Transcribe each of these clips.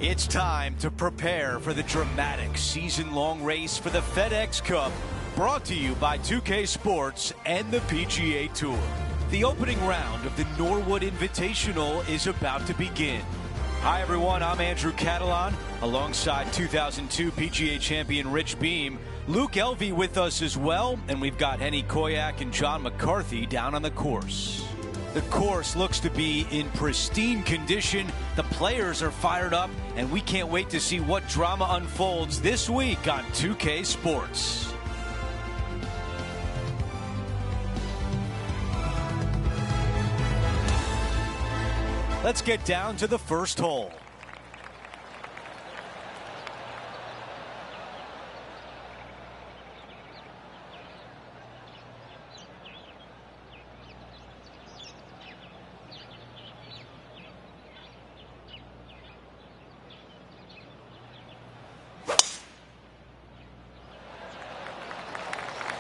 It's time to prepare for the dramatic season-long race for the FedEx Cup, brought to you by 2K Sports and the PGA Tour. The opening round of the Norwood Invitational is about to begin. Hi everyone, I'm Andrew Catalan, alongside 2002 PGA champion Rich Beem, Luke Elvey with us as well, and we've got Henny Koyak and John McCarthy down on the course. The course looks to be in pristine condition, the players are fired up, and we can't wait to see what drama unfolds this week on 2K Sports. Let's get down to the first hole.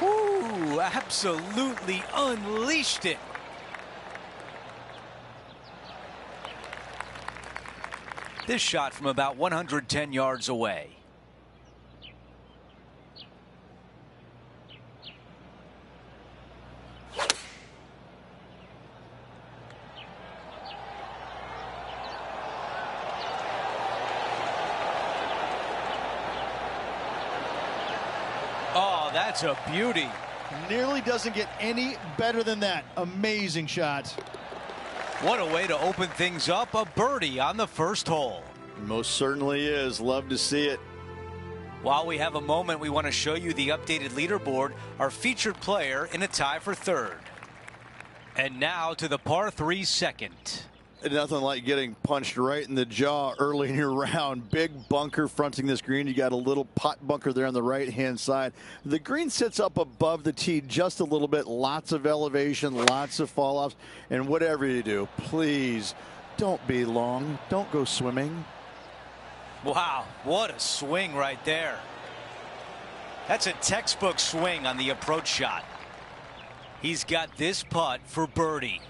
Ooh, absolutely unleashed it. This shot from about 110 yards away. Oh, that's a beauty. Nearly doesn't get any better than that. Amazing shot. What a way to open things up. A birdie on the first hole. Most certainly is. Love to see it. While we have a moment, we want to show you the updated leaderboard, our featured player in a tie for third. And now to the par 3 second. Nothing like getting punched right in the jaw early in your round. Big bunker fronting this green. You got a little pot bunker there on the right hand side. The green sits up above the tee just a little bit. Lots of elevation, lots of fall offs. And whatever you do, please don't be long. Don't go swimming. Wow, what a swing right there. That's a textbook swing on the approach shot. He's got this putt for birdie.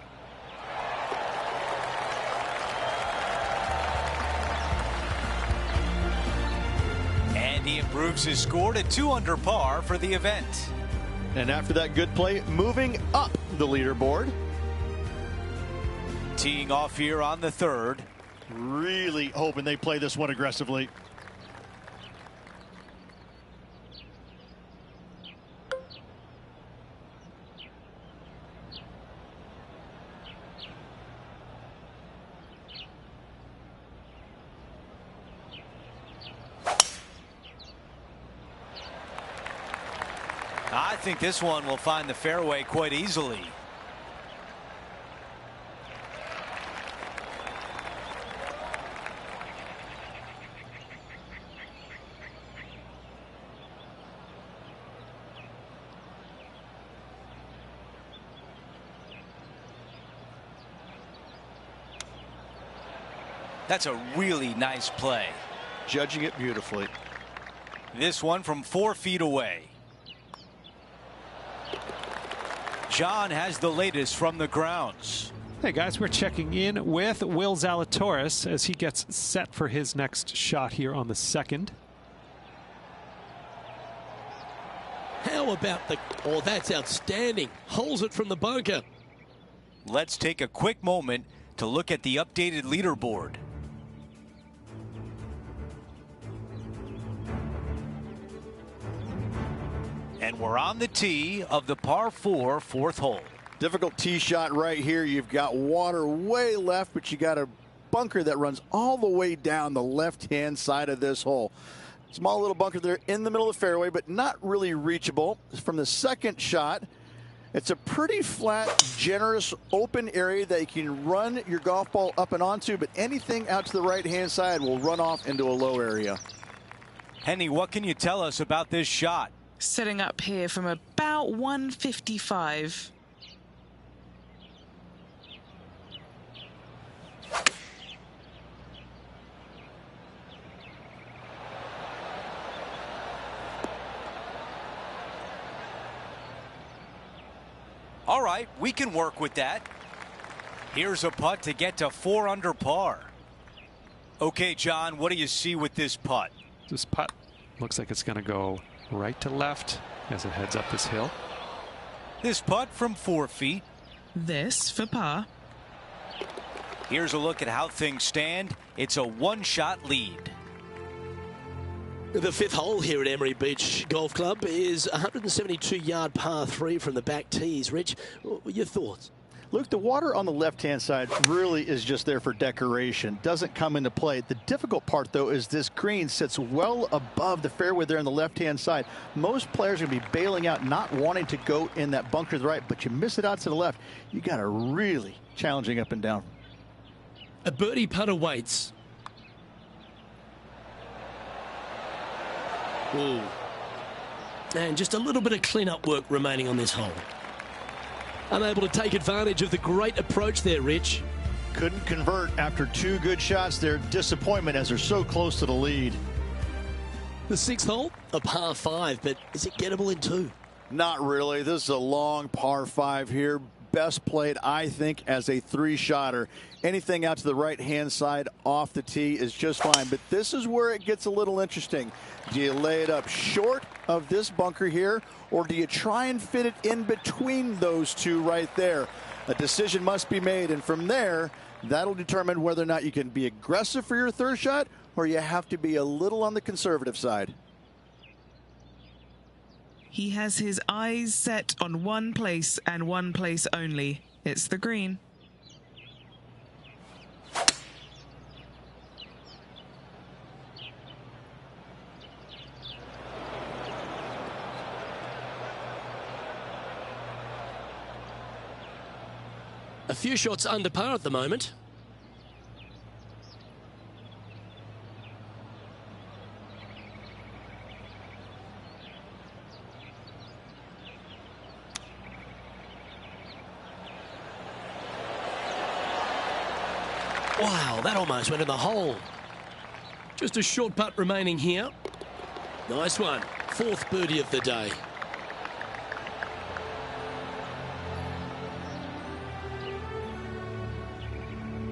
And he improves his score to 2 under par for the event. And after that good play, moving up the leaderboard. Teeing off here on the third. Really hoping they play this one aggressively. I think this one will find the fairway quite easily. That's a really nice play. Judging it beautifully. This one from 4 feet away. John has the latest from the grounds. Hey guys, we're checking in with Will Zalatoris as he gets set for his next shot here on the second. How about the... Oh, that's outstanding. Holds it from the bunker. Let's take a quick moment to look at the updated leaderboard. And we're on the tee of the par 4 fourth hole. Difficult tee shot right here. You've got water way left, but you got a bunker that runs all the way down the left-hand side of this hole. Small little bunker there in the middle of the fairway, but not really reachable. From the second shot, it's a pretty flat, generous, open area that you can run your golf ball up and onto, but anything out to the right-hand side will run off into a low area. Henny, what can you tell us about this shot? Setting up here from about 155. All right, we can work with that. Here's a putt to get to 4 under par. Okay, John, what do you see with this putt? This putt looks like it's going to go right to left as it heads up this hill. This putt from 4 feet. This for par. Here's a look at how things stand. It's a one-shot lead. The 5th hole here at Emery Beach Golf Club is a 172-yard par 3 from the back tees. Rich, your thoughts? Luke, the water on the left-hand side really is just there for decoration. Doesn't come into play. The difficult part, though, is this green sits well above the fairway there on the left-hand side. Most players are going to be bailing out, not wanting to go in that bunker to the right, but you miss it out to the left. You got a really challenging up and down. A birdie putt awaits. Ooh. And just a little bit of clean-up work remaining on this hole. Unable to take advantage of the great approach there, Rich. Couldn't convert after 2 good shots there. Disappointment as they're so close to the lead. The 6th hole, a par 5, but is it gettable in 2? Not really. This is a long par 5 here. Best played, I think, as a 3-shotter. Anything out to the right-hand side off the tee is just fine. But this is where it gets a little interesting. Do you lay it up short of this bunker here, or do you try and fit it in between those two right there? A decision must be made, and from there, that'll determine whether or not you can be aggressive for your 3rd shot, or you have to be a little on the conservative side. He has his eyes set on one place and one place only. It's the green. A few shots under par at the moment. Wow, that almost went in the hole. Just a short putt remaining here. Nice one. 4th birdie of the day.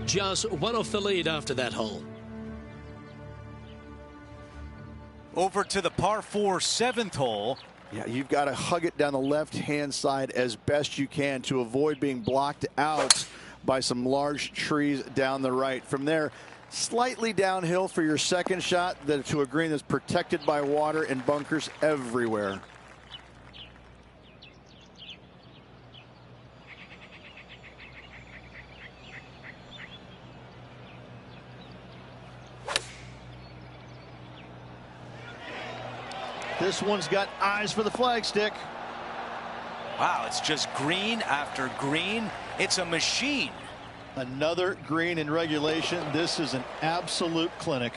Just one off the lead after that hole. Over to the par 4 7th hole. Yeah, you've got to hug it down the left-hand side as best you can to avoid being blocked out by some large trees down the right. From there, slightly downhill for your 2nd shot to a green that's protected by water and bunkers everywhere. This one's got eyes for the flagstick. Wow, it's just green after green. It's a machine. Another green in regulation. This is an absolute clinic.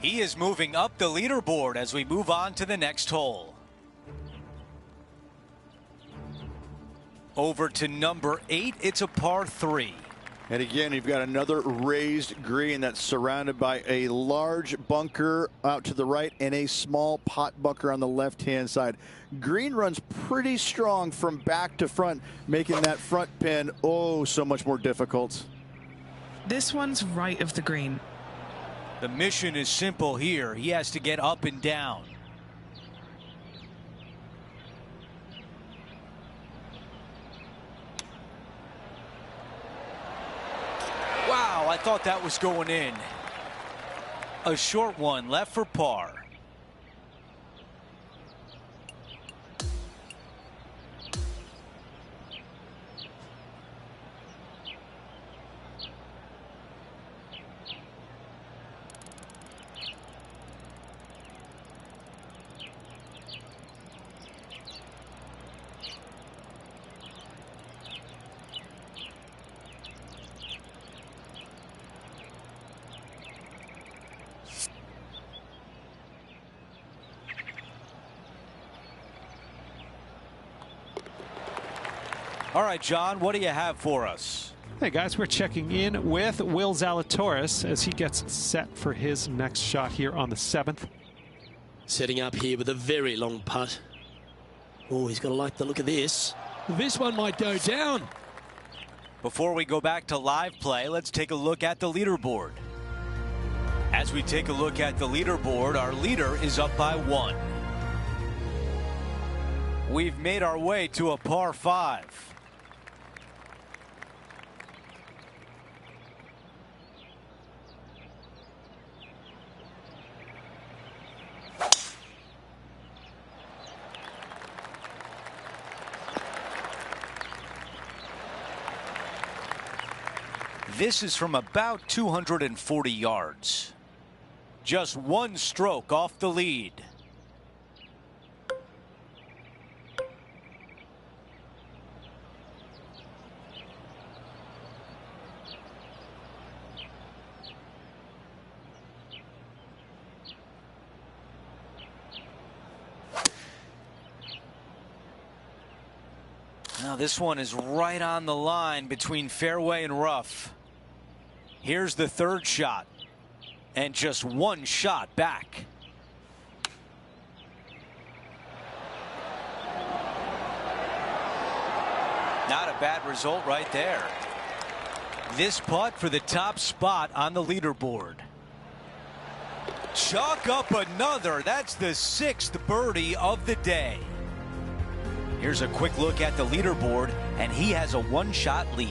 He is moving up the leaderboard as we move on to the next hole. Over to number 8. It's a par 3. And again, you've got another raised green that's surrounded by a large bunker out to the right and a small pot bunker on the left-hand side. Green runs pretty strong from back to front, making that front pin oh so much more difficult. This one's right of the green. The mission is simple here. He has to get up and down. Wow, I thought that was going in. A short one left for par. All right, John, what do you have for us? Hey, guys, we're checking in with Will Zalatoris as he gets set for his next shot here on the 7th. Setting up here with a very long putt. Oh, he's going to like the look of this. This one might go down. Before we go back to live play, let's take a look at the leaderboard. As we take a look at the leaderboard, our leader is up by 1. We've made our way to a par 5. This is from about 240 yards. Just 1 stroke off the lead. Now this one is right on the line between fairway and rough. Here's the 3rd shot, and just 1 shot back. Not a bad result right there. This putt for the top spot on the leaderboard. Chalk up another. That's the 6th birdie of the day. Here's a quick look at the leaderboard, and he has a 1-shot lead.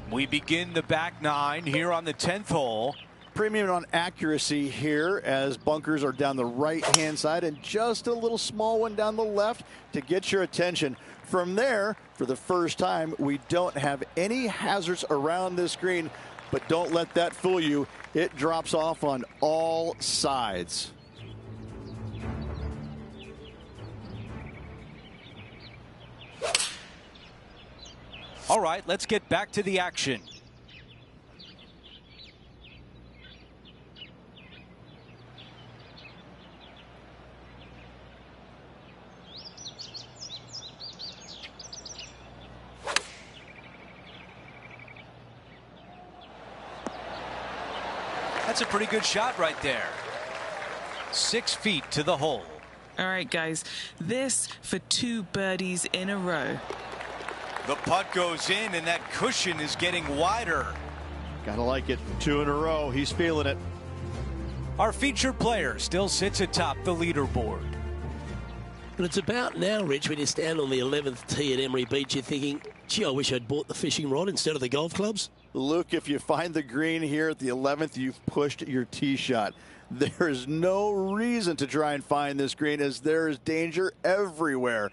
We begin the back 9 here on the 10th hole. Premium on accuracy here as bunkers are down the right-hand side and just a little small one down the left to get your attention. From there, for the first time, we don't have any hazards around this green, but don't let that fool you. It drops off on all sides. All right, let's get back to the action. That's a pretty good shot right there. 6 feet to the hole. All right, guys, this for 2 birdies in a row. The putt goes in, and that cushion is getting wider. Gotta like it. 2 in a row. He's feeling it. Our featured player still sits atop the leaderboard. But it's about now, Rich, when you stand on the 11th tee at Emery Beach, you're thinking, gee, I wish I'd bought the fishing rod instead of the golf clubs. Luke, if you find the green here at the 11th, you've pushed your tee shot. There is no reason to try and find this green, as there is danger everywhere.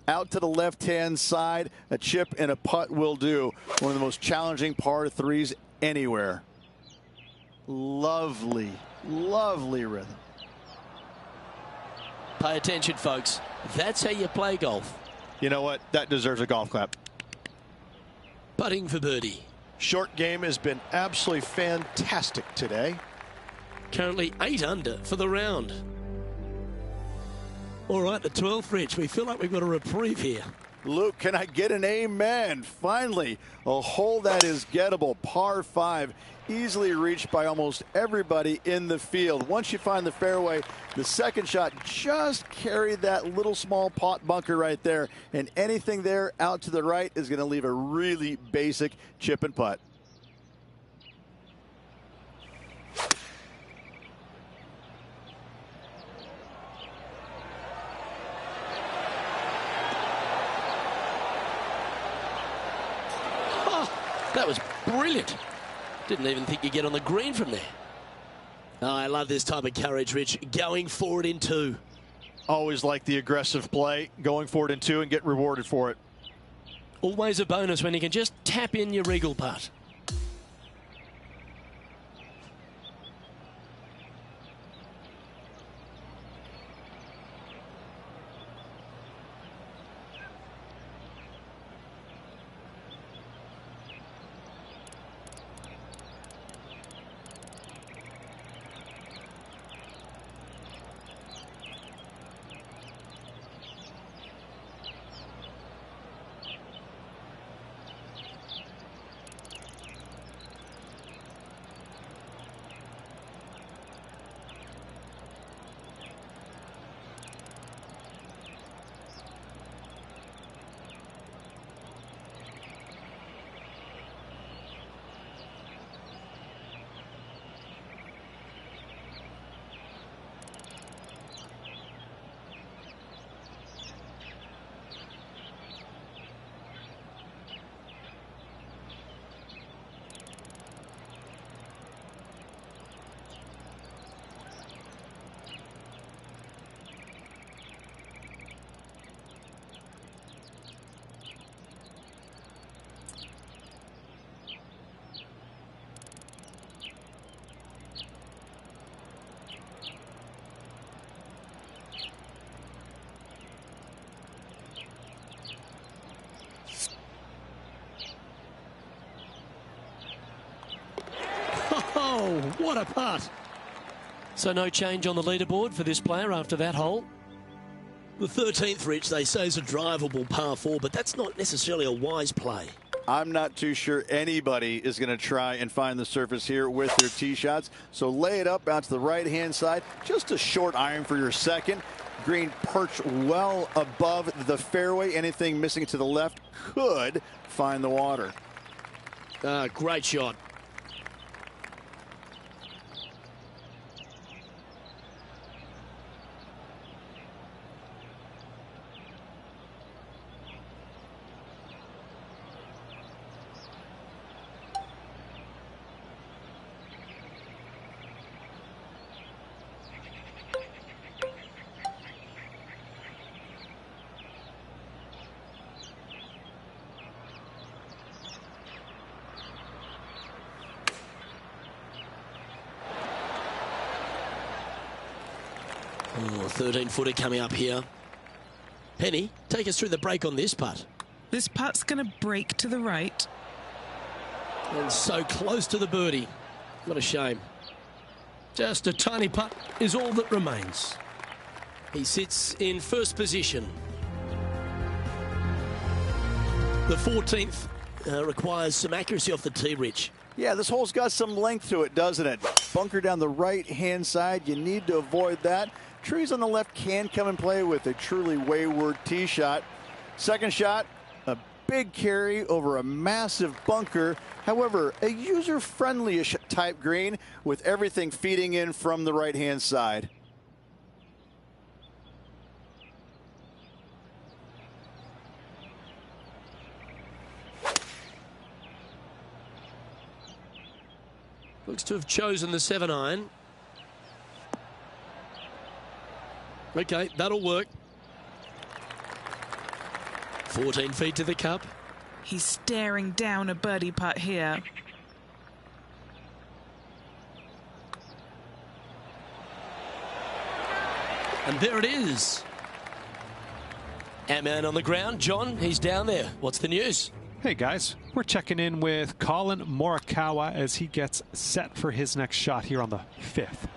Out to the left-hand side, a chip and a putt will do. One of the most challenging par 3s anywhere. Lovely, lovely rhythm. Pay attention, folks. That's how you play golf. You know what? That deserves a golf clap. Putting for birdie. Short game has been absolutely fantastic today. Currently 8 under for the round. All right, the 12th, Rich. We feel like we've got a reprieve here. Luke, can I get an amen? Finally, a hole that is gettable. Par 5, easily reached by almost everybody in the field. Once you find the fairway, the second shot just carried that little small pot bunker right there. And anything there out to the right is going to leave a really basic chip and putt. That was brilliant. Didn't even think you'd get on the green from there. Oh, I love this type of courage, Rich. Going forward in 2. Always like the aggressive play, going forward in 2 and get rewarded for it. Always a bonus when you can just tap in your regal putt. What a putt. So no change on the leaderboard for this player after that hole. The 13th, Rich, they say is a drivable par 4, but that's not necessarily a wise play. I'm not too sure anybody is going to try and find the surface here with their tee shots. So lay it up out to the right-hand side. Just a short iron for your second. Green perched well above the fairway. Anything missing to the left could find the water. Great shot. Oh, 13-footer coming up here. Penny, take us through the break on this putt. This putt's going to break to the right. And so close to the birdie. What a shame. Just a tiny putt is all that remains. He sits in first position. The 14th requires some accuracy off the tee, Rich. Yeah, this hole's got some length to it, doesn't it? Bunker down the right-hand side. You need to avoid that. Trees on the left can come and play with a truly wayward tee shot. Second shot, a big carry over a massive bunker. However, a user-friendly-ish type green with everything feeding in from the right-hand side. Looks to have chosen the 7-iron. Okay, that'll work. 14 feet to the cup. He's staring down a birdie putt here. And there it is. Ant-Man on the ground. John, he's down there. What's the news? Hey guys, we're checking in with Colin Morikawa as he gets set for his next shot here on the 5th.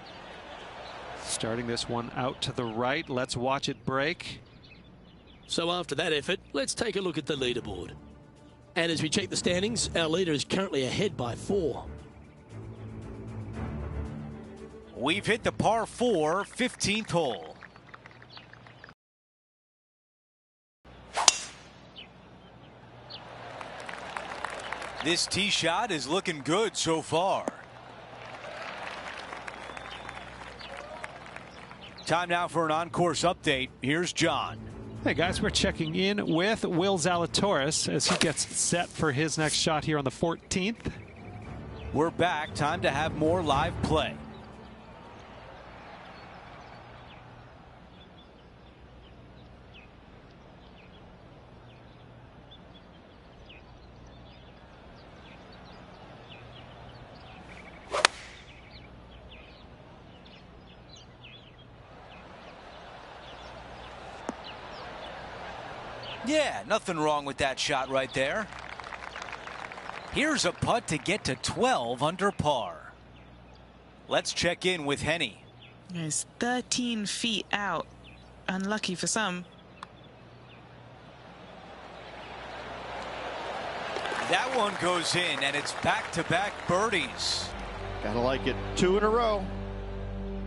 Starting this one out to the right. Let's watch it break. So after that effort, let's take a look at the leaderboard. And as we check the standings, our leader is currently ahead by 4. We've hit the par 4 15th hole. This tee shot is looking good so far. Time now for an on-course update. Here's John. Hey guys, we're checking in with Will Zalatoris as he gets set for his next shot here on the 14th. We're back. Time to have more live play. Yeah, nothing wrong with that shot right there. Here's a putt to get to 12 under par. Let's check in with Henny. He's 13 feet out. Unlucky for some. That one goes in, and it's back-to-back birdies. Gotta like it. 2 in a row.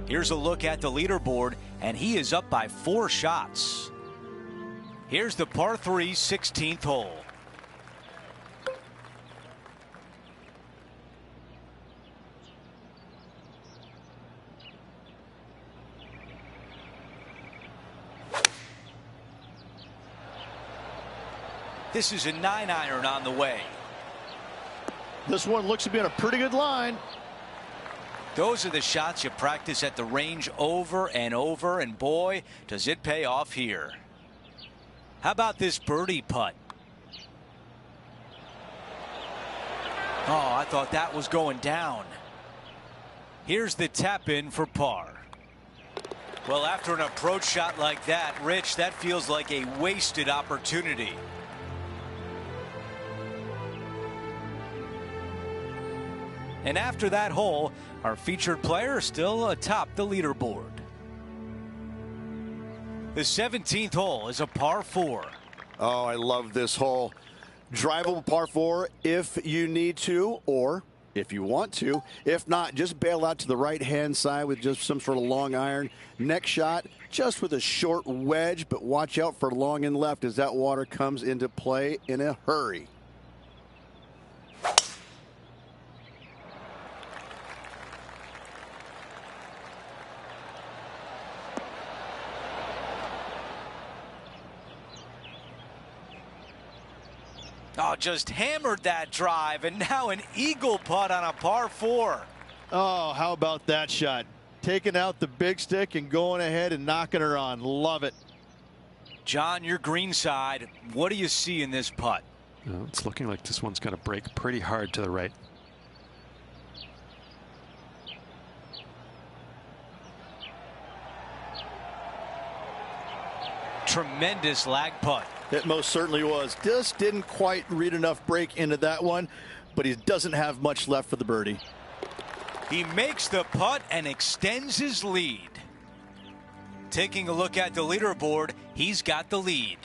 Here's a look at the leaderboard, and he is up by 4 shots. Here's the par 3 16th hole. This is a 9-iron on the way. This one looks to be on a pretty good line. Those are the shots you practice at the range over and over, and boy, does it pay off here. How about this birdie putt? Oh, I thought that was going down. Here's the tap in for par. Well, after an approach shot like that, Rich, that feels like a wasted opportunity. And after that hole, our featured player is still atop the leaderboard. The 17th hole is a par 4. Oh, I love this hole. Drivable par 4 if you need to, or if you want to. If not, just bail out to the right-hand side with just some sort of long iron. Next shot, just with a short wedge, but watch out for long and left as that water comes into play in a hurry. Oh, just hammered that drive, and now an eagle putt on a par 4. Oh, how about that shot? Taking out the big stick and going ahead and knocking her on. Love it. John, your green side, what do you see in this putt? It's looking like this one's going to break pretty hard to the right. Tremendous lag putt. It most certainly was. Just didn't quite read enough break into that one, but he doesn't have much left for the birdie. He makes the putt and extends his lead. Taking a look at the leaderboard, he's got the lead.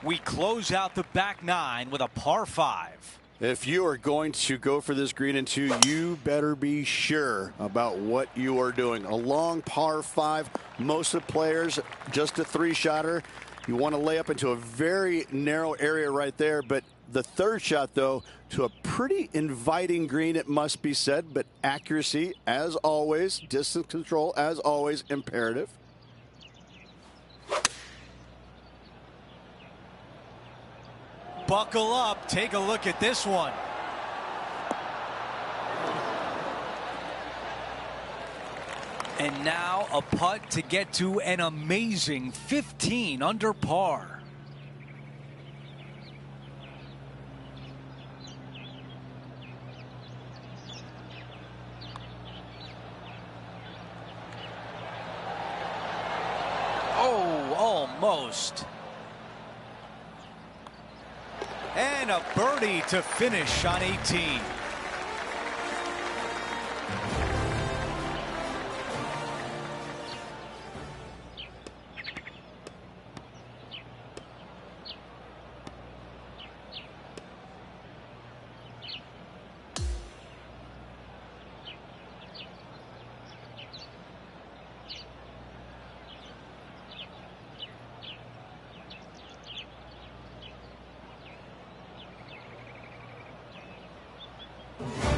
We close out the back 9 with a par 5. If you are going to go for this green in 2, you better be sure about what you are doing. A long par 5, most of the players just a 3-shotter. You want to lay up into a very narrow area right there, but the third shot, though, to a pretty inviting green, it must be said, but accuracy, as always, distance control, as always, imperative. Buckle up. Take a look at this one. And now a putt to get to an amazing 15 under par. Oh, almost. And a birdie to finish on 18.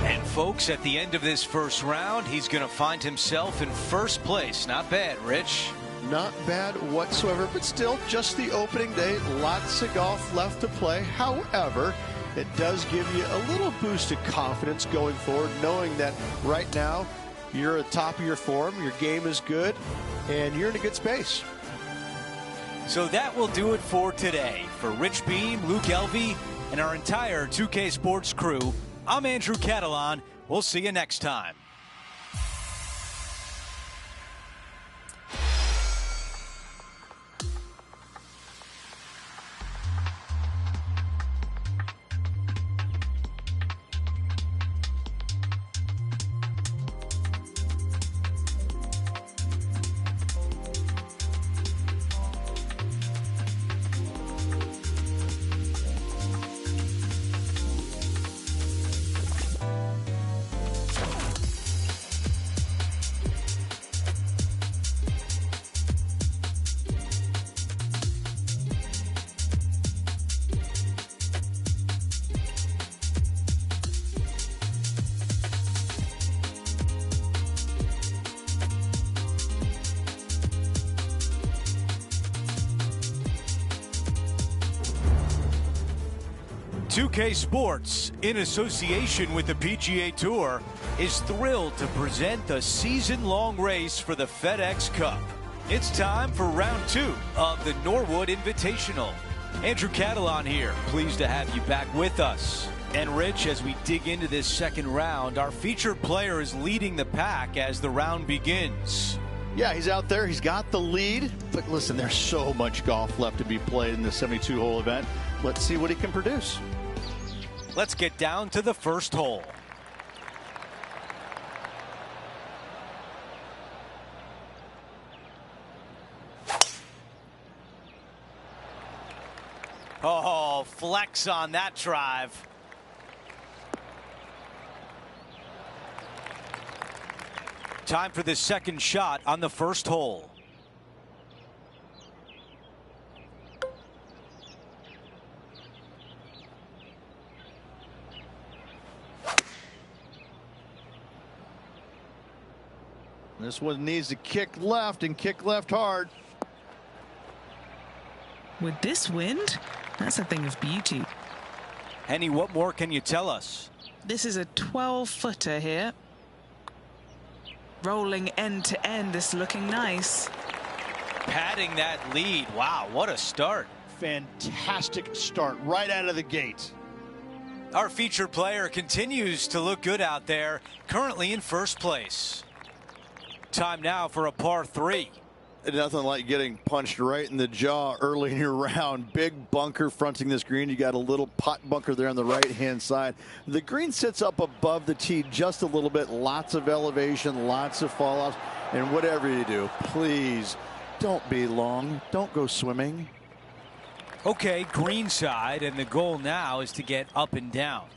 And folks, at the end of this first round, he's going to find himself in first place. Not bad, Rich. Not bad whatsoever, but still just the opening day. Lots of golf left to play. However, it does give you a little boost of confidence going forward, knowing that right now you're at the top of your form, your game is good, and you're in a good space. So that will do it for today. For Rich Beam, Luke Elvey, and our entire 2K Sports crew, I'm Andrew Catalan. We'll see you next time. UK Sports, in association with the PGA Tour, is thrilled to present the season-long race for the FedEx Cup. It's time for round 2 of the Norwood Invitational. Andrew Catalan here, pleased to have you back with us. And Rich, as we dig into this second round, our featured player is leading the pack as the round begins. Yeah, he's out there. He's got the lead. But listen, there's so much golf left to be played in the 72-hole event. Let's see what he can produce. Let's get down to the first hole. Oh, flex on that drive. Time for the second shot on the first hole. This one needs to kick left and kick left hard. With this wind, that's a thing of beauty. Henny, what more can you tell us? This is a 12-footer here. Rolling end to end, this looking nice. Padding that lead. Wow, what a start. Fantastic start right out of the gate. Our featured player continues to look good out there, currently in first place. Time now for a par 3. Nothing like getting punched right in the jaw early in your round. Big bunker fronting this green. You got a little pot bunker there on the right-hand side. The green sits up above the tee just a little bit. Lots of elevation, lots of fall-offs. And whatever you do, please don't be long. Don't go swimming. Okay, green side, and the goal now is to get up and down.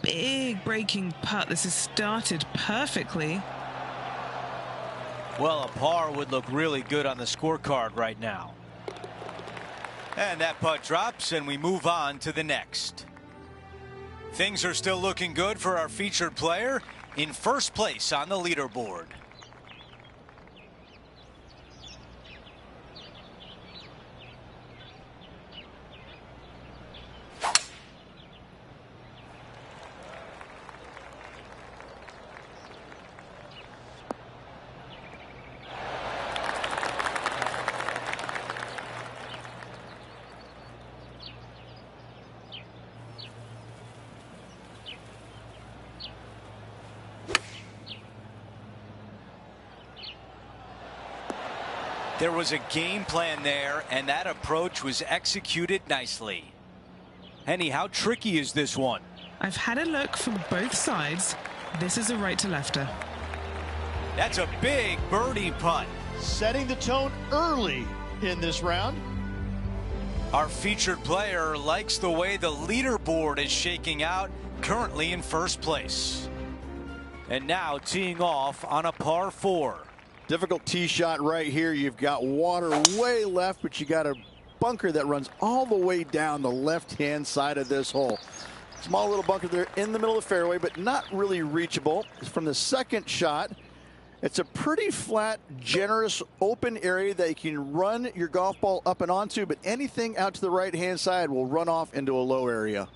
Big breaking putt. This has started perfectly. Well, a par would look really good on the scorecard right now. And that putt drops, and we move on to the next. Things are still looking good for our featured player in first place on the leaderboard. There was a game plan there, and that approach was executed nicely. Henny, how tricky is this one? I've had a look from both sides. This is a right to lefter. That's a big birdie putt. Setting the tone early in this round. Our featured player likes the way the leaderboard is shaking out, currently in first place. And now teeing off on a par 4. Difficult tee shot right here. You've got water way left, but you got a bunker that runs all the way down the left-hand side of this hole. Small little bunker there in the middle of the fairway, but not really reachable. From the second shot, it's a pretty flat, generous, open area that you can run your golf ball up and onto, but anything out to the right-hand side will run off into a low area.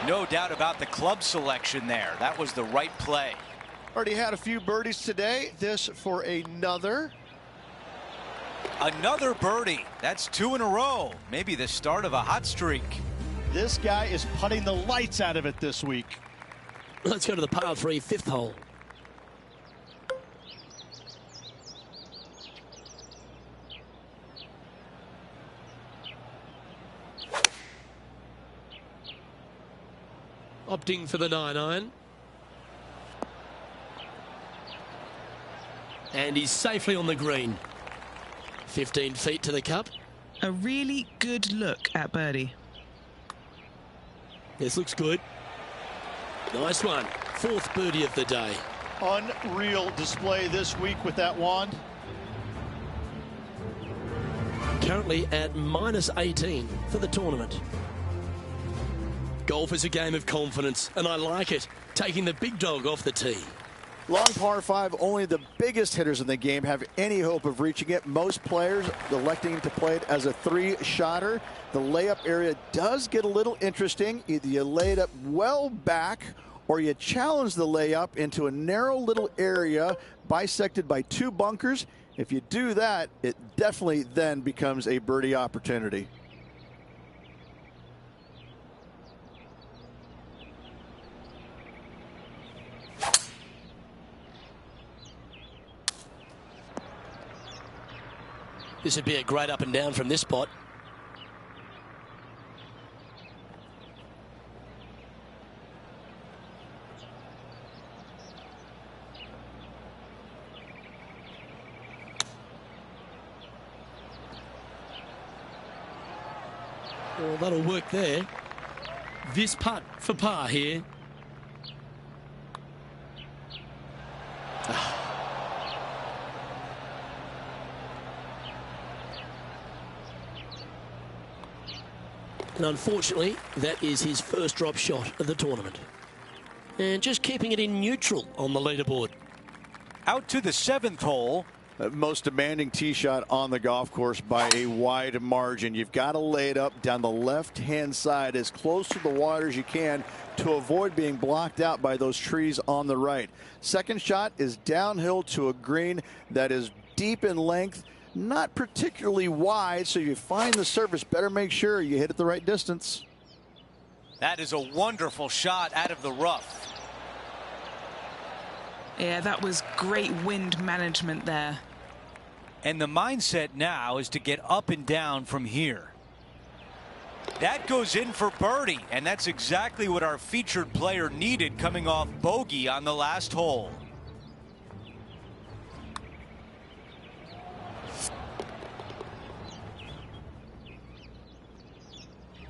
No doubt about the club selection there. That was the right play. Already had a few birdies today. This for another. Another birdie. That's 2 in a row. Maybe the start of a hot streak. This guy is putting the lights out of it this week. Let's go to the par 3 fifth hole. Opting for the 9-iron. And he's safely on the green. 15 feet to the cup. A really good look at birdie. This looks good. Nice one. 4th birdie of the day. Unreal display this week with that wand. Currently at -18 for the tournament. Golf is a game of confidence, and I like it. Taking the big dog off the tee. Long par 5, only the biggest hitters in the game have any hope of reaching it. Most players electing to play it as a 3-shotter. The layup area does get a little interesting. Either you lay it up well back, or you challenge the layup into a narrow little area bisected by 2 bunkers. If you do that, it definitely then becomes a birdie opportunity. This would be a great up and down from this spot. Well, that'll work there. This putt for par here. And unfortunately, that is his first drop shot of the tournament. And just keeping it in neutral on the leaderboard. Out to the 7th hole. Most demanding tee shot on the golf course by a wide margin. You've got to lay it up down the left-hand side as close to the water as you can to avoid being blocked out by those trees on the right. Second shot is downhill to a green that is deep in length, not particularly wide, so you find the surface. Better make sure you hit it the right distance. That is a wonderful shot out of the rough. Yeah, that was great wind management there. And the mindset now is to get up and down from here. That goes in for birdie, and that's exactly what our featured player needed coming off bogey on the last hole.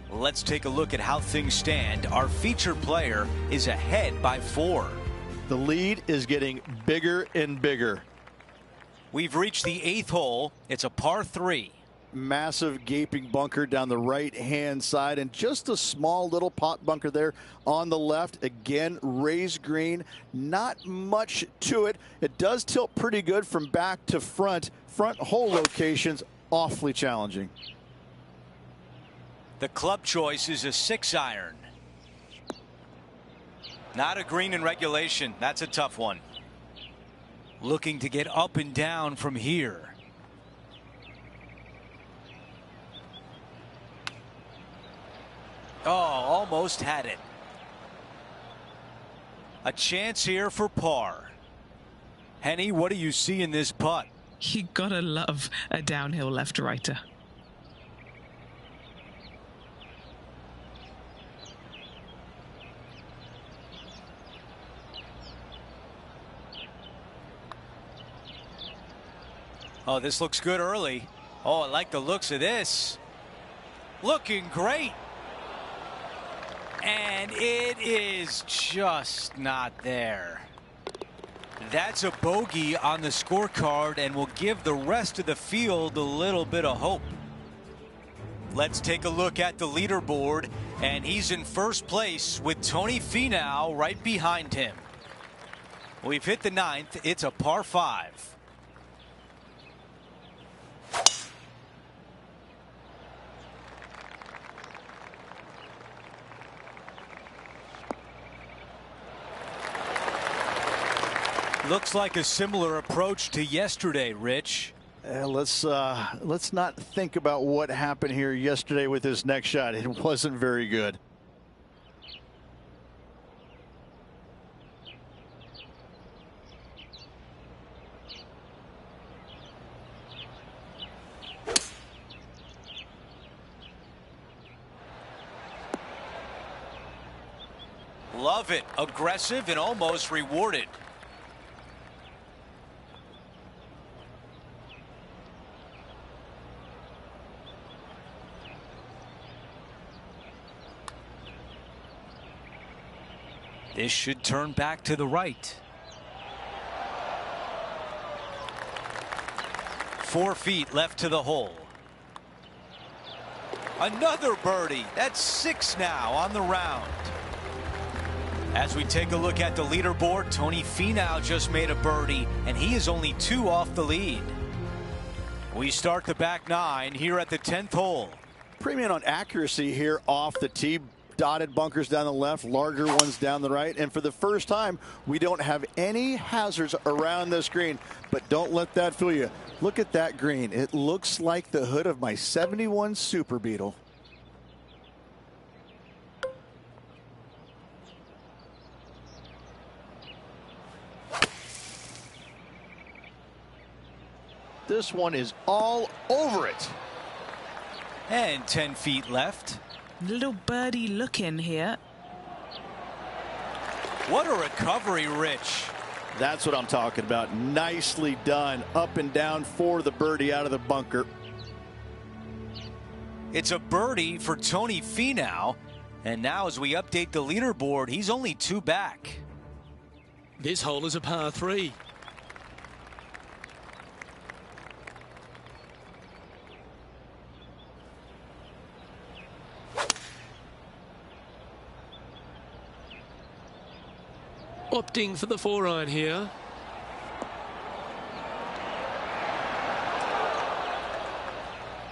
Let's take a look at how things stand. Our featured player is ahead by 4. The lead is getting bigger and bigger. We've reached the 8th hole. It's a par 3. Massive gaping bunker down the right-hand side, and just a small little pot bunker there on the left. Again, raised green, not much to it. It does tilt pretty good from back to front. Front hole locations awfully challenging. The club choice is a 6-iron. Not a green in regulation. That's a tough one. Looking to get up and down from here. Oh, almost had it. A chance here for par. Henny, what do you see in this putt? You gotta love a downhill left-righter. Oh, this looks good early. Oh, I like the looks of this. Looking great. And it is just not there. That's a bogey on the scorecard and will give the rest of the field a little bit of hope. Let's take a look at the leaderboard, and he's in first place with Tony Finau right behind him. We've hit the 9th. It's a par 5. Looks like a similar approach to yesterday, Rich. Let's not think about what happened here yesterday with his next shot. It wasn't very good. Love it. Aggressive and almost rewarded. This should turn back to the right. 4 feet left to the hole. Another birdie. That's 6 now on the round. As we take a look at the leaderboard, Tony Finau just made a birdie, and he is only 2 off the lead. We start the back 9 here at the 10th hole. Premium on accuracy here off the tee. Dotted bunkers down the left, larger ones down the right, and for the first time we don't have any hazards around this green. But don't let that fool you. Look at that green. It looks like the hood of my '71 Super Beetle. this one is all over it. And 10 feet left. Little birdie look in here. What a recovery, Rich. That's what I'm talking about. Nicely done. Up and down for the birdie out of the bunker. It's a birdie for Tony Finau. And now as we update the leaderboard, he's only 2 back. This hole is a par 3. Opting for the 4-iron here.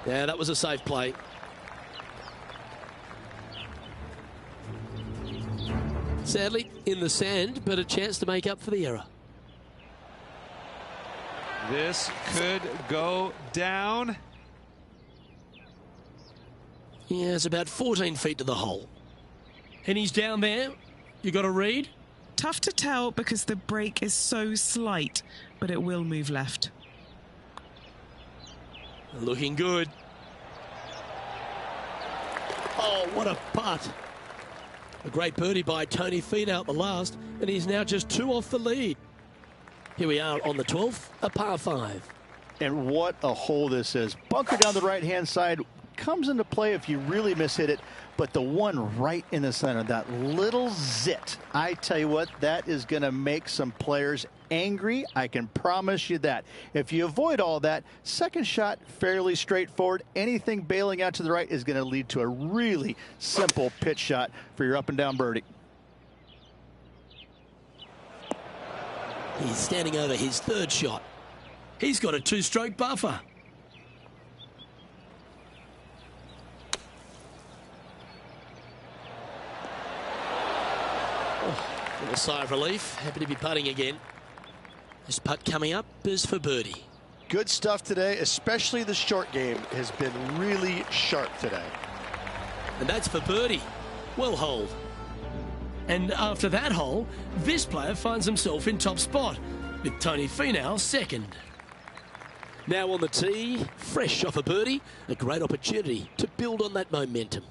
Yeah, that was a safe play. Sadly, in the sand, but a chance to make up for the error. This could go down. Yeah, it's about 14 feet to the hole. And he's down there. You got a read? Tough to tell because the break is so slight, but it will move left. Looking good. Oh, what a putt. A great birdie by Tony Finau at the last, and he's now just 2 off the lead. Here we are on the 12th, a par 5. And what a hole this is. Bunker down the right-hand side comes into play if you really mishit it, but the one right in the center, that little zit, I tell you what, that is going to make some players angry. I can promise you that. If you avoid all that, second shot, fairly straightforward. Anything bailing out to the right is going to lead to a really simple pitch shot for your up and down birdie. He's standing over his 3rd shot. He's got a 2-stroke buffer. Little sigh of relief. Happy to be putting again. This putt coming up is for birdie. Good stuff today, especially the short game has been really sharp today. And that's for birdie. Well holed. And after that hole, this player finds himself in top spot with Tony Finau 2nd. Now on the tee, fresh off a birdie, a great opportunity to build on that momentum.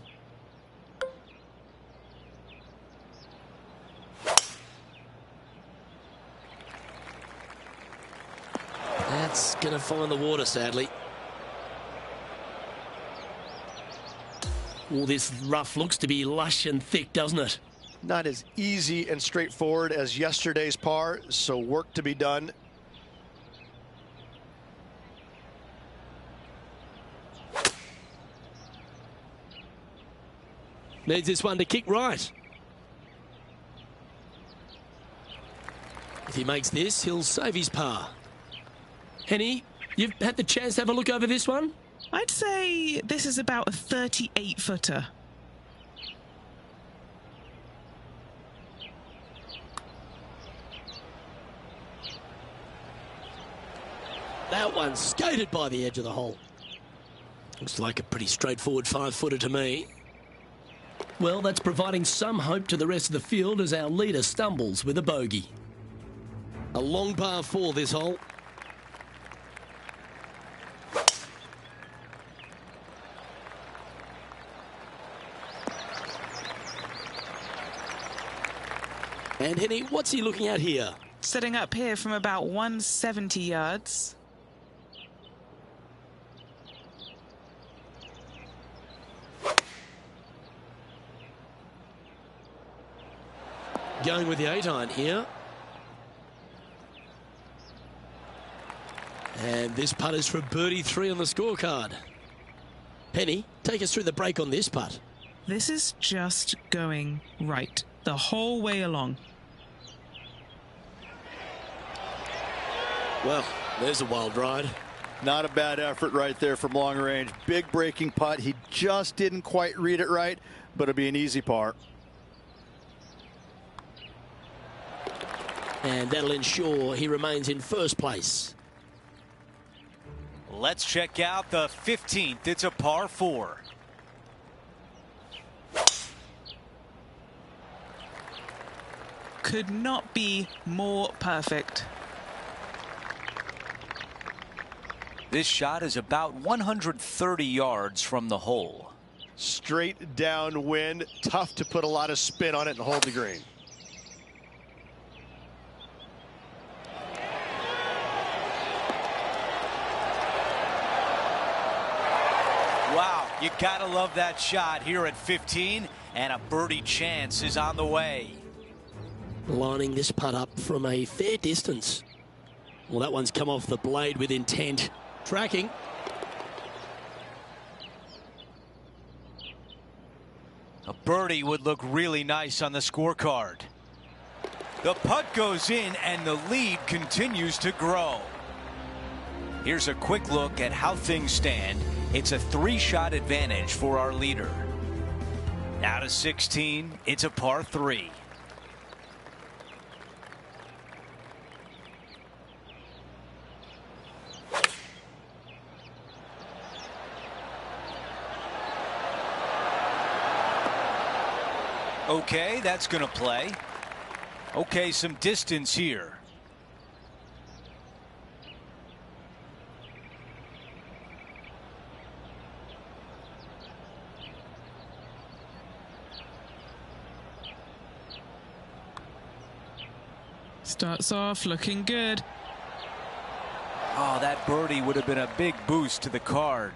That's going to find the water, sadly. All this rough looks to be lush and thick, doesn't it? Not as easy and straightforward as yesterday's par, so work to be done. Needs this one to kick right. If he makes this, he'll save his par. Henny, you've had the chance to have a look over this one? I'd say this is about a 38-footer. That one skated by the edge of the hole. Looks like a pretty straightforward 5-footer to me. Well, that's providing some hope to the rest of the field as our leader stumbles with a bogey. A long par 4 this hole. And Henny, what's he looking at here? Setting up here from about 170 yards. Going with the 8-iron here. And this putt is for birdie 3 on the scorecard. Penny, take us through the break on this putt. This is just going right the whole way along. Well, there's a wild ride. Not a bad effort right there from long range. Big breaking putt. He just didn't quite read it right, but it'll be an easy par. And that'll ensure he remains in first place. Let's check out the 15th. It's a par 4. Could not be more perfect. This shot is about 130 yards from the hole. Straight downwind, tough to put a lot of spin on it and hold the green. Wow, you gotta love that shot here at 15, and a birdie chance is on the way. Lining this putt up from a fair distance. Well, that one's come off the blade with intent. Tracking. A birdie would look really nice on the scorecard. The putt goes in, and the lead continues to grow. Here's a quick look at how things stand. It's a 3-shot advantage for our leader. Now to 16, it's a par 3. Okay, that's going to play. Okay, some distance here. Starts off looking good. Oh, that birdie would have been a big boost to the card.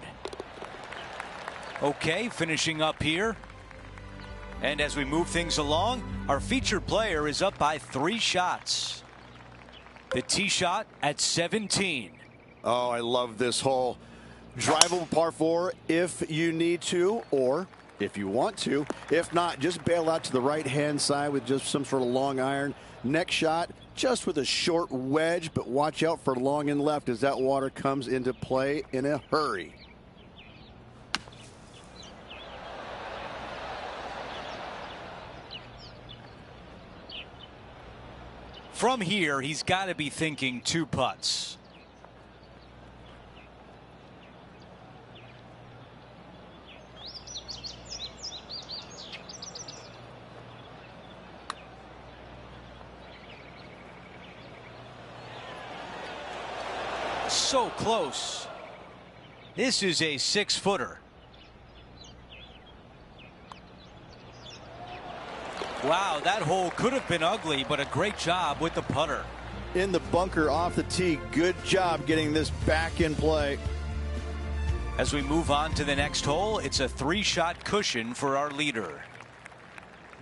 Okay, finishing up here. And as we move things along, our featured player is up by 3 shots. The tee shot at 17. Oh, I love this hole. Drivable par 4 if you need to, or if you want to. If not, just bail out to the right-hand side with just some sort of long iron. Next shot, just with a short wedge, but watch out for long and left as that water comes into play in a hurry. From here, he's got to be thinking 2 putts. So close. This is a 6-footer. Wow, that hole could have been ugly, but a great job with the putter. In the bunker off the tee. Good job getting this back in play. As we move on to the next hole, it's a 3-shot cushion for our leader.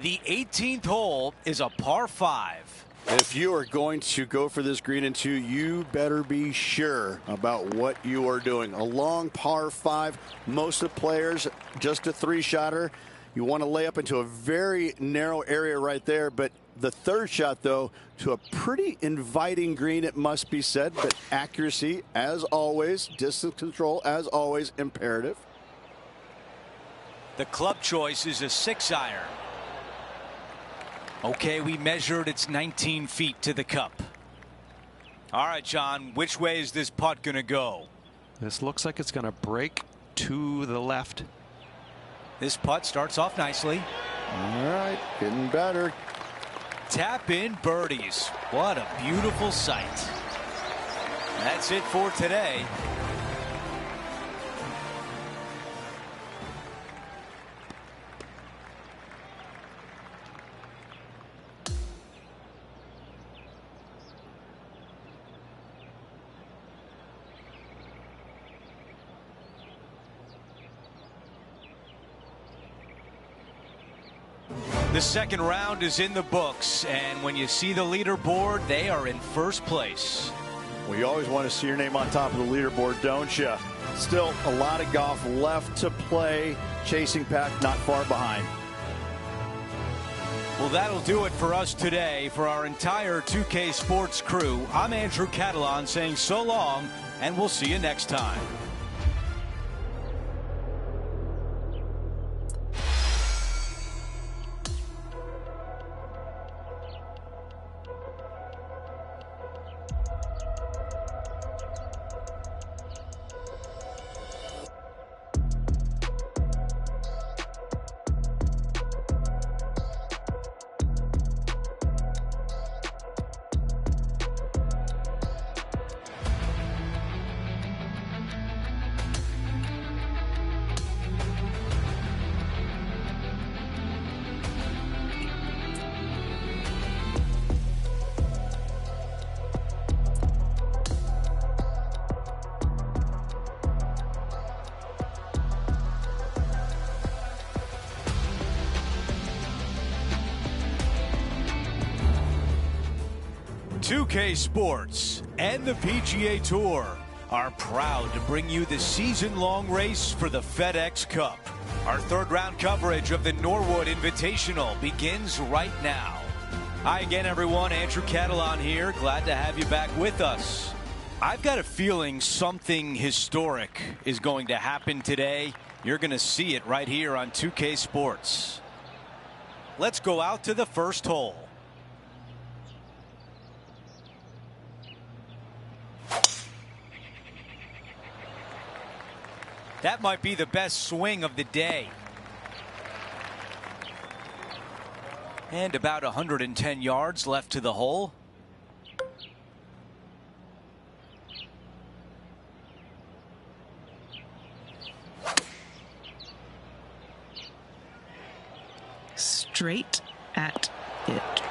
The 18th hole is a par 5. If you are going to go for this green in 2, you better be sure about what you are doing. A long par 5. Most of the players, just a 3-shotter. You want to lay up into a very narrow area right there, but the 3rd shot, though, to a pretty inviting green, it must be said, but accuracy, as always, distance control, as always, imperative. The club choice is a 6-iron. Okay, we measured, it's 19 feet to the cup. All right, John, which way is this putt going to go? This looks like it's going to break to the left. This putt starts off nicely. All right, getting better. Tap in birdies. What a beautiful sight. That's it for today. The second round is in the books, and when you see the leaderboard, they are in first place. Well, you always want to see your name on top of the leaderboard, don't you? Still a lot of golf left to play. Chasing pack not far behind. Well, that'll do it for us today. For our entire 2K Sports crew, I'm Andrew Catalan saying so long, and we'll see you next time. 2K Sports and the PGA Tour are proud to bring you the season-long race for the FedEx Cup. Our third-round coverage of the Norwood Invitational begins right now. Hi again, everyone. Andrew Catalan here. Glad to have you back with us. I've got a feeling something historic is going to happen today. You're going to see it right here on 2K Sports. Let's go out to the first hole. That might be the best swing of the day. And about 110 yards left to the hole. Straight at it.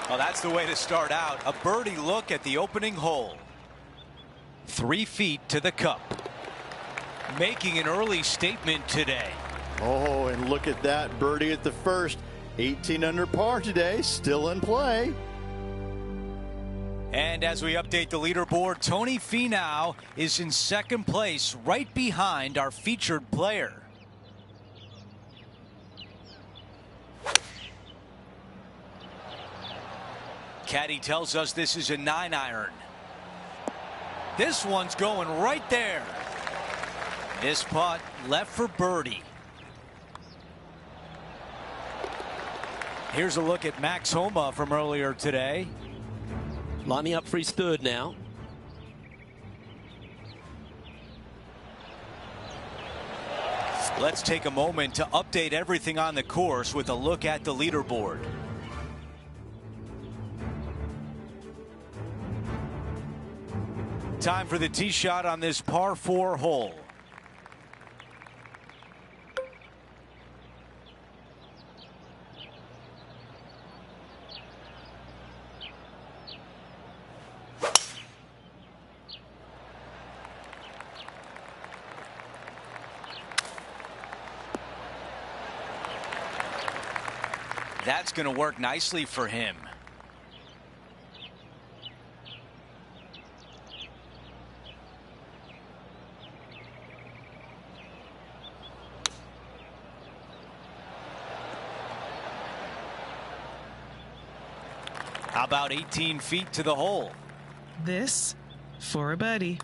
Well, that's the way to start out. A birdie look at the opening hole. 3 feet to the cup. Making an early statement today. Oh, and look at that birdie at the first. 18 under par today, still in play. And as we update the leaderboard, Tony Finau is in second place, right behind our featured player. Caddy tells us this is a 9-iron. This one's going right there. This putt left for birdie. Here's a look at Max Homa from earlier today. Lining up for his third now. Let's take a moment to update everything on the course with a look at the leaderboard. Time for the tee shot on this par 4 hole. That's going to work nicely for him. How about 18 feet to the hole? This for a birdie.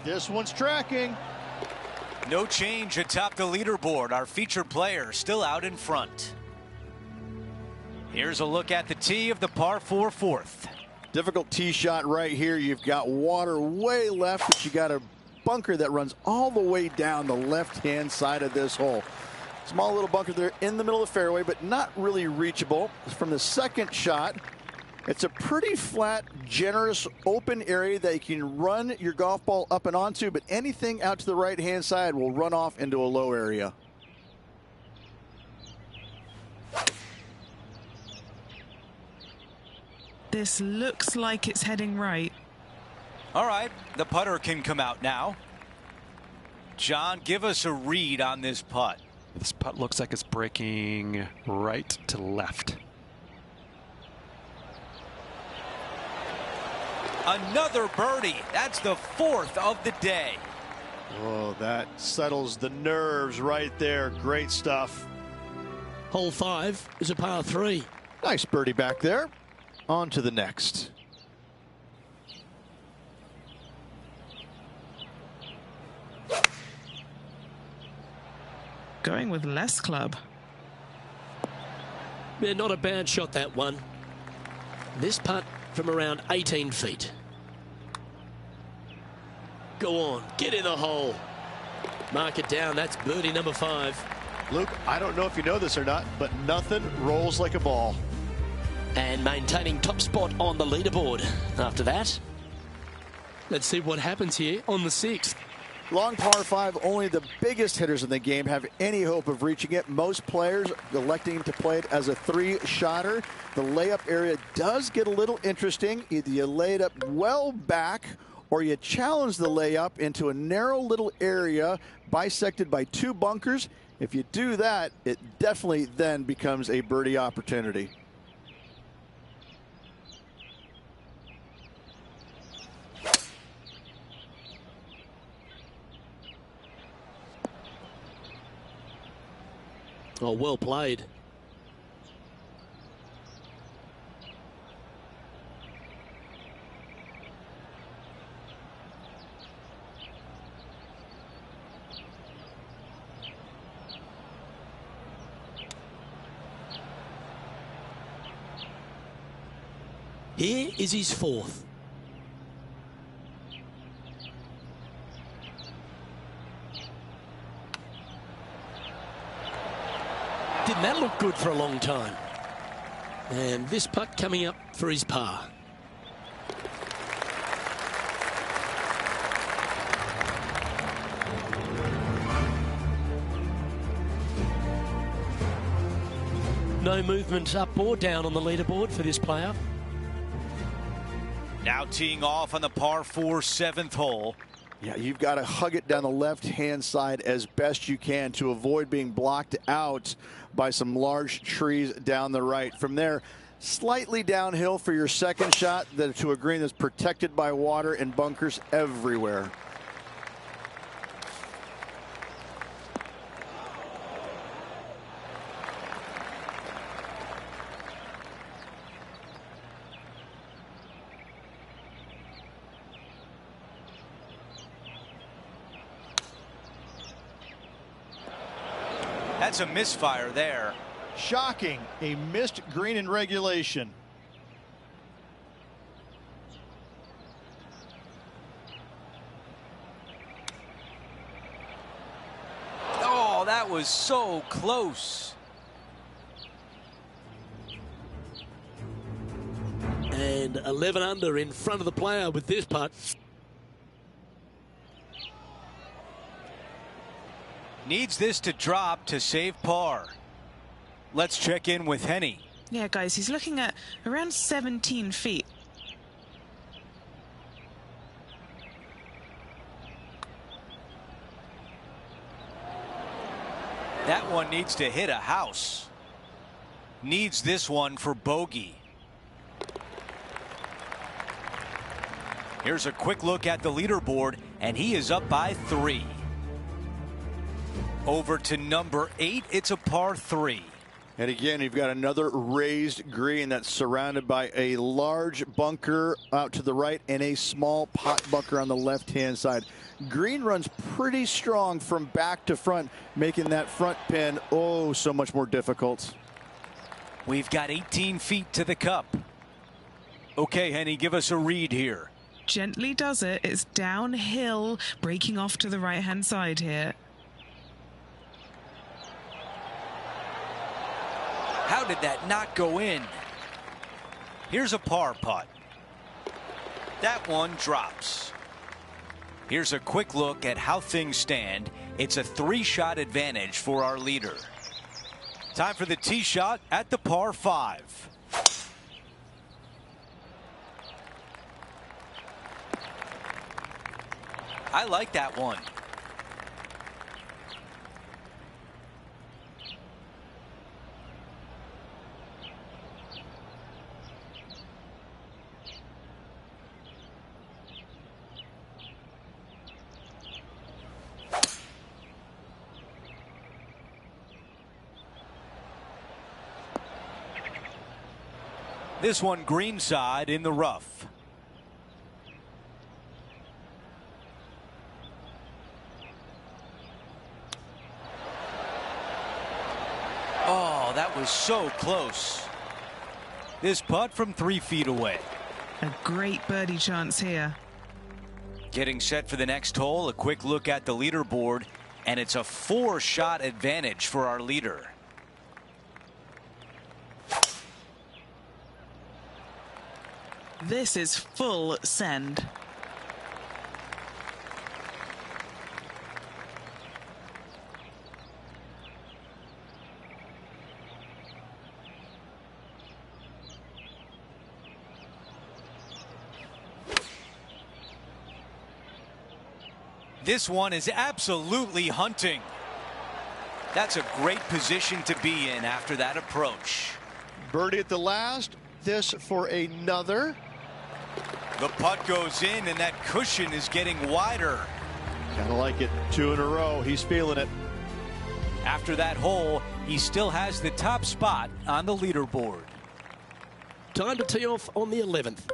This one's tracking. No change atop the leaderboard. Our featured player still out in front. Here's a look at the tee of the par 4 fourth. Difficult tee shot right here. You've got water way left, but you got a bunker that runs all the way down the left-hand side of this hole. Small little bunker there in the middle of the fairway, but not really reachable. From the second shot, it's a pretty flat, generous, open area that you can run your golf ball up and onto, but anything out to the right-hand side will run off into a low area. This looks like it's heading right. All right, the putter can come out now. John, give us a read on this putt. This putt looks like it's breaking right to left. Another birdie. That's the 4th of the day. Oh, that settles the nerves right there. Great stuff. Hole 5 is a par 3. Nice birdie back there. On to the next. Going with less club. Yeah, not a bad shot, that one. This putt from around 18 feet. Go on, get in the hole. Mark it down. That's birdie number 5. Luke, I don't know if you know this or not, but nothing rolls like a ball. And maintaining top spot on the leaderboard after that. Let's see what happens here on the 6th. Long par 5, only the biggest hitters in the game have any hope of reaching it. Most players electing to play it as a 3-shotter. The layup area does get a little interesting. Either you lay it up well back or you challenge the layup into a narrow little area bisected by 2 bunkers. If you do that, it definitely then becomes a birdie opportunity. Oh, well played. Here is his fourth. Didn't that look good for a long time? And this putt coming up for his par. No movement up or down on the leaderboard for this player. Now teeing off on the par 4 7th hole. Yeah, you've got to hug it down the left-hand side as best you can to avoid being blocked out by some large trees down the right. From there, slightly downhill for your second shot to a green that's protected by water and bunkers everywhere. That's a misfire there. Shocking. A missed green in regulation. Oh, that was so close. And 11 under in front of the player with this putt. Needs this to drop to save par. Let's check in with Henny. Yeah, guys, he's looking at around 17 feet. That one needs to hit a house. Needs this one for bogey. Here's a quick look at the leaderboard, and he is up by 3. Over to number 8, it's a par 3. And again, you've got another raised green that's surrounded by a large bunker out to the right and a small pot bunker on the left-hand side. Green runs pretty strong from back to front, making that front pin oh so much more difficult. We've got 18 feet to the cup. Okay, Henny, give us a read here. Gently does it. It's downhill, breaking off to the right-hand side here. How did that not go in? Here's a par putt. That one drops. Here's a quick look at how things stand. It's a 3-shot advantage for our leader. Time for the tee shot at the par 5. I like that one. This one greenside in the rough. Oh, that was so close. This putt from 3 feet away. A great birdie chance here. Getting set for the next hole, a quick look at the leaderboard, and it's a 4-shot advantage for our leader. This is full send. This one is absolutely hunting. That's a great position to be in after that approach. Birdie at the last. This for another. The putt goes in, and that cushion is getting wider. Kind of like it. 2 in a row. He's feeling it. After that hole, he still has the top spot on the leaderboard. Time to tee off on the 11th.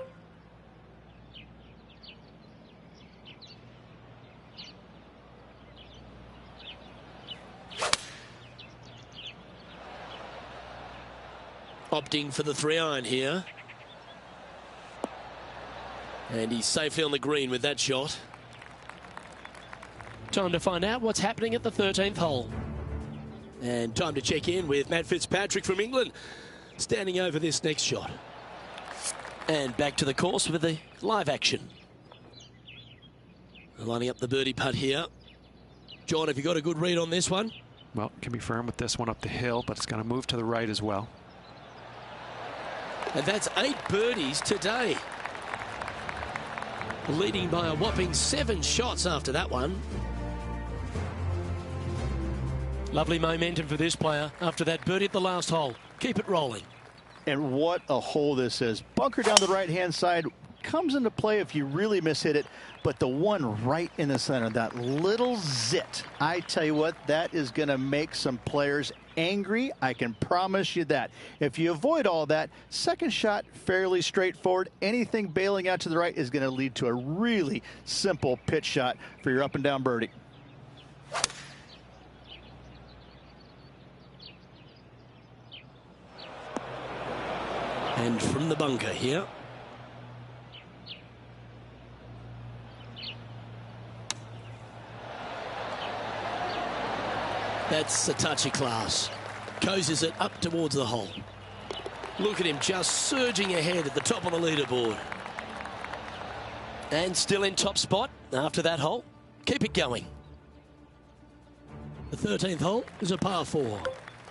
Opting for the 3-iron here. And he's safely on the green with that shot. Time to find out what's happening at the 13th hole. And time to check in with Matt Fitzpatrick from England, standing over this next shot. And back to the course with the live action. Lining up the birdie putt here. John, have you got a good read on this one? Well, can be firm with this one up the hill, but it's going to move to the right as well. And that's 8 birdies today. Leading by a whopping 7 shots after that one. Lovely momentum for this player after that birdie at the last hole. Keep it rolling. And what a hole this is. Bunker down the right-hand side comes into play if you really mishit it, but the one right in the center, that little zit, I tell you what, that is going to make some players angry. I can promise you that. If you avoid all that, second shot, fairly straightforward. Anything bailing out to the right is going to lead to a really simple pitch shot for your up and down birdie. And from the bunker here. That's a touch of class. Coases it up towards the hole. Look at him just surging ahead at the top of the leaderboard. And still in top spot after that hole. Keep it going. The 13th hole is a par 4.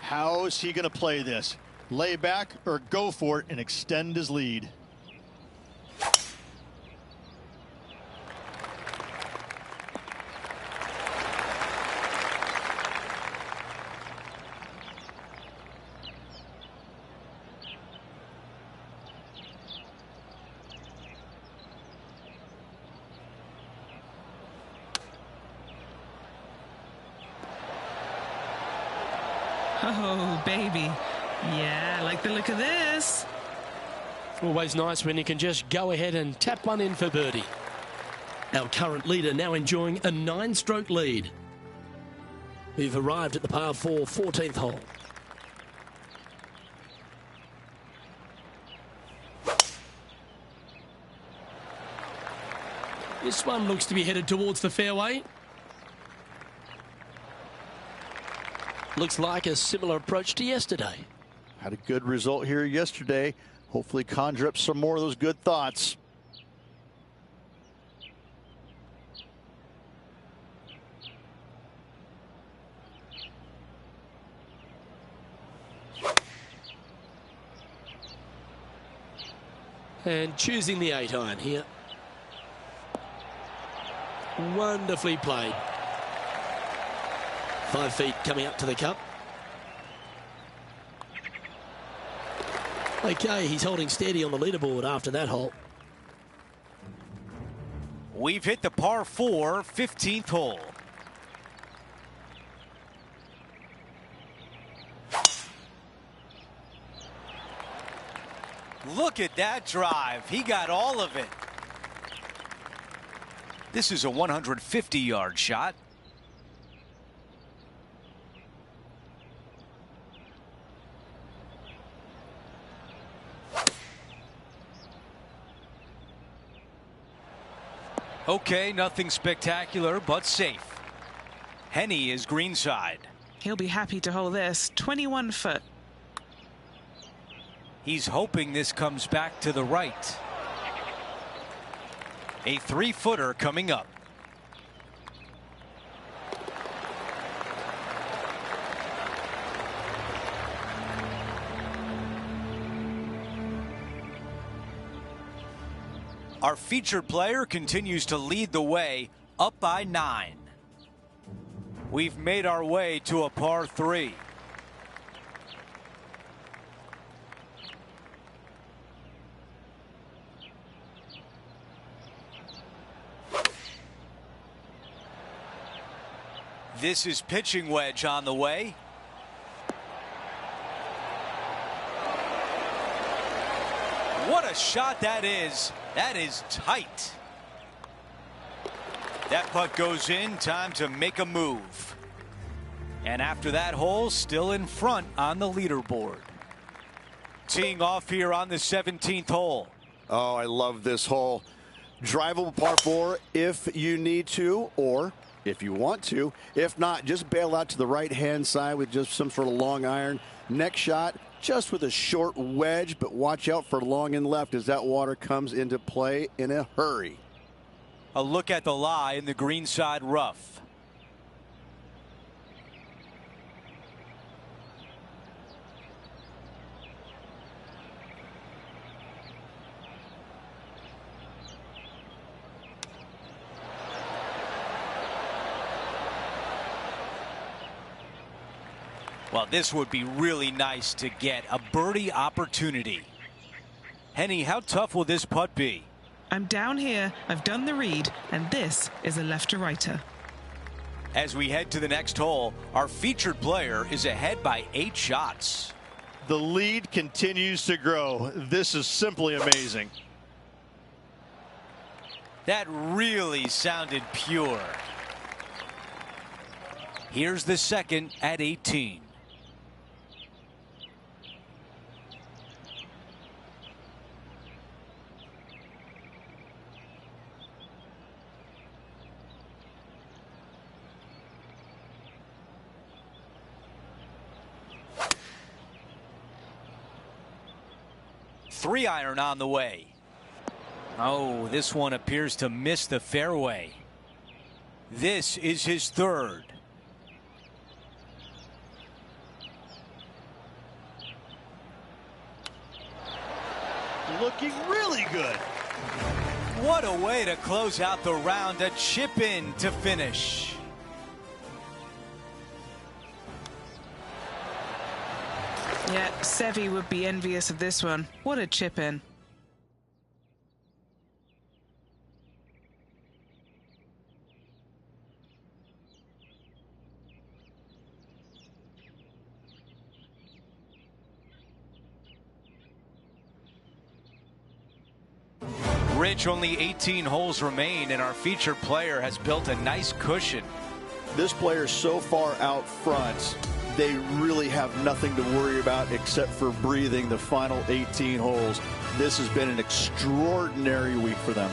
How is he going to play this? Lay back or go for it and extend his lead? Oh, baby. Yeah, I like the look of this. Always nice when you can just go ahead and tap one in for birdie. Our current leader now enjoying a 9-stroke lead. We've arrived at the par 4 14th hole. This one looks to be headed towards the fairway. Looks like a similar approach to yesterday. Had a good result here yesterday. Hopefully conjure up some more of those good thoughts. And choosing the 8-iron here. Wonderfully played. 5 feet coming up to the cup. Okay, he's holding steady on the leaderboard after that hole. We've hit the par 4 15th hole. Look at that drive. He got all of it. This is a 150-yard shot. Okay, nothing spectacular, but safe. Henny is greenside. He'll be happy to hold this. 21 foot. He's hoping this comes back to the right. A 3-footer coming up. Our featured player continues to lead the way, up by 9. We've made our way to a par 3. This is pitching wedge on the way. What a shot that is. That is tight. That putt goes in. Time to make a move. And after that hole, still in front on the leaderboard. Teeing off here on the 17th hole. Oh, I love this hole. Drivable par 4 if you need to, or if you want to. If not, just bail out to the right-hand side with just some sort of long iron. Next shot, just with a short wedge, but watch out for long and left as that water comes into play in a hurry. A look at the lie in the greenside rough. Well, this would be really nice to get a birdie opportunity. Henny, how tough will this putt be? I'm down here, I've done the read, and this is a left-to-righter. As we head to the next hole, our featured player is ahead by 8 shots. The lead continues to grow. This is simply amazing. That really sounded pure. Here's the second at 18. Three iron on the way. Oh, this one appears to miss the fairway. This is his third. Looking really good. What a way to close out the round. A chip in to finish. Yeah, Seve would be envious of this one. What a chip in. Rich, only 18 holes remain, and our featured player has built a nice cushion. This player so far out front, they really have nothing to worry about except for breathing the final 18 holes. This has been an extraordinary week for them.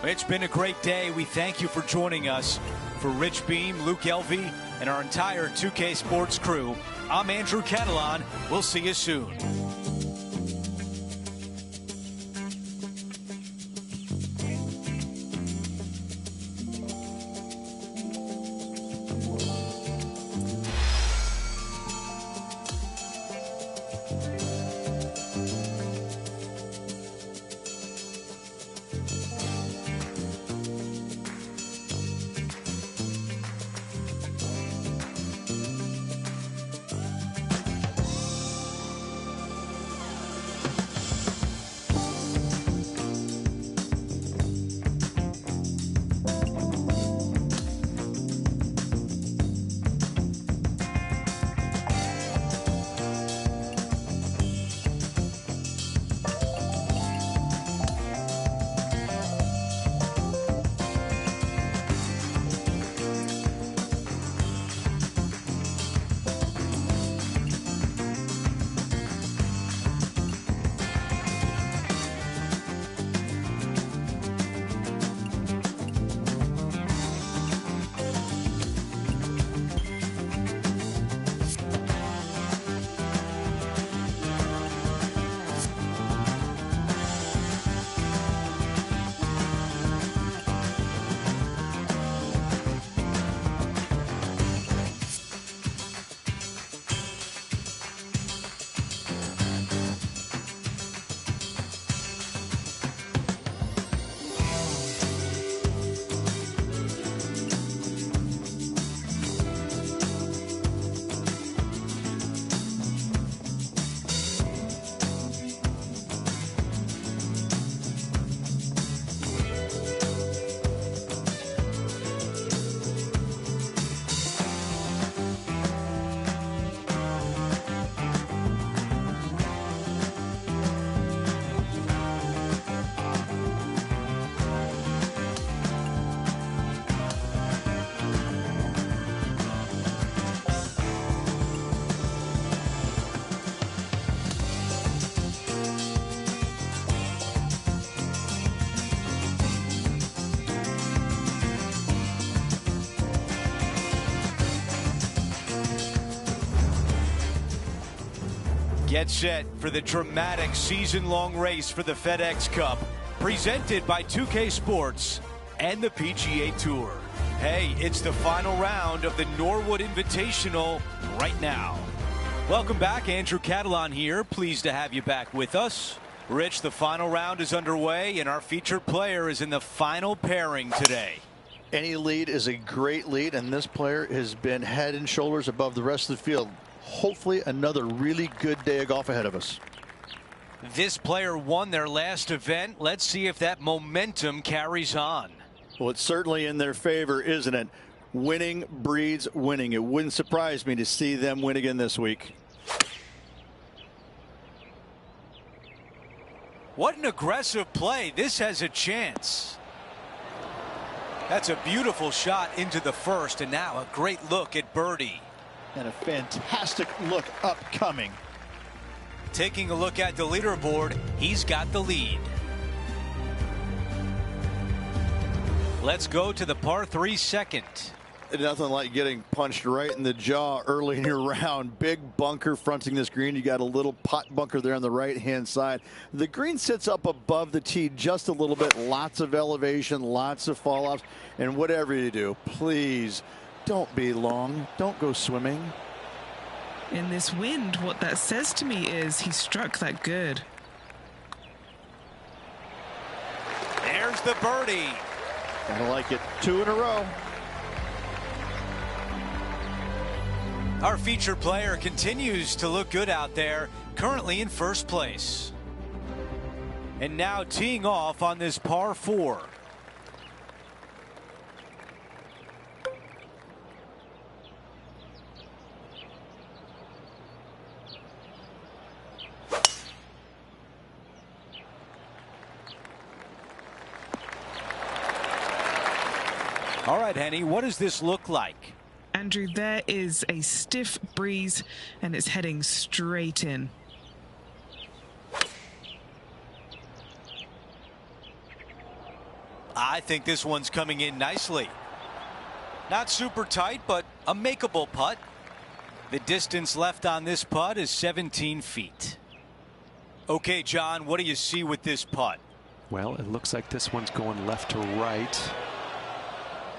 It's been a great day. We thank you for joining us. For Rich Beam, Luke Elvey, and our entire 2K Sports crew, I'm Andrew Catalan. We'll see you soon. Get set for the dramatic season-long race for the FedEx Cup, presented by 2K Sports and the PGA Tour. Hey, it's the final round of the Norwood Invitational right now. Welcome back, Andrew Catalan here. Pleased to have you back with us. Rich, the final round is underway, and our featured player is in the final pairing today. Any lead is a great lead, and this player has been head and shoulders above the rest of the field. Hopefully another really good day of golf ahead of us. This player won their last event. Let's see if that momentum carries on. Well, it's certainly in their favor, isn't it? Winning breeds winning. It wouldn't surprise me to see them win again this week. What an aggressive play. This has a chance. That's a beautiful shot into the first, and now a great look at birdie. And a fantastic look upcoming. Taking a look at the leaderboard, he's got the lead. Let's go to the par 3 second. Nothing like getting punched right in the jaw early in your round. Big bunker fronting this green. You got a little pot bunker there on the right hand side. The green sits up above the tee just a little bit. Lots of elevation, lots of fall offs, and whatever you do, please don't be long. Don't go swimming. In this wind, what that says to me is he struck that good. There's the birdie. I like it. 2 in a row. Our featured player continues to look good out there, currently in first place. And now teeing off on this par 4. All right, Henny, what does this look like? Andrew, there is a stiff breeze and it's heading straight in. I think this one's coming in nicely. Not super tight, but a makeable putt. The distance left on this putt is 17 feet. Okay, John, what do you see with this putt? Well, it looks like this one's going left to right.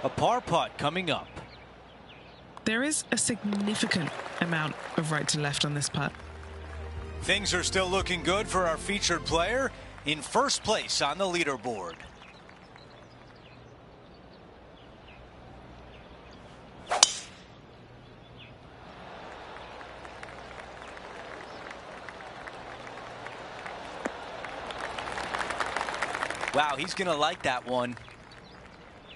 A par putt coming up. There is a significant amount of right to left on this putt. Things are still looking good for our featured player in first place on the leaderboard. Wow, he's going to like that one.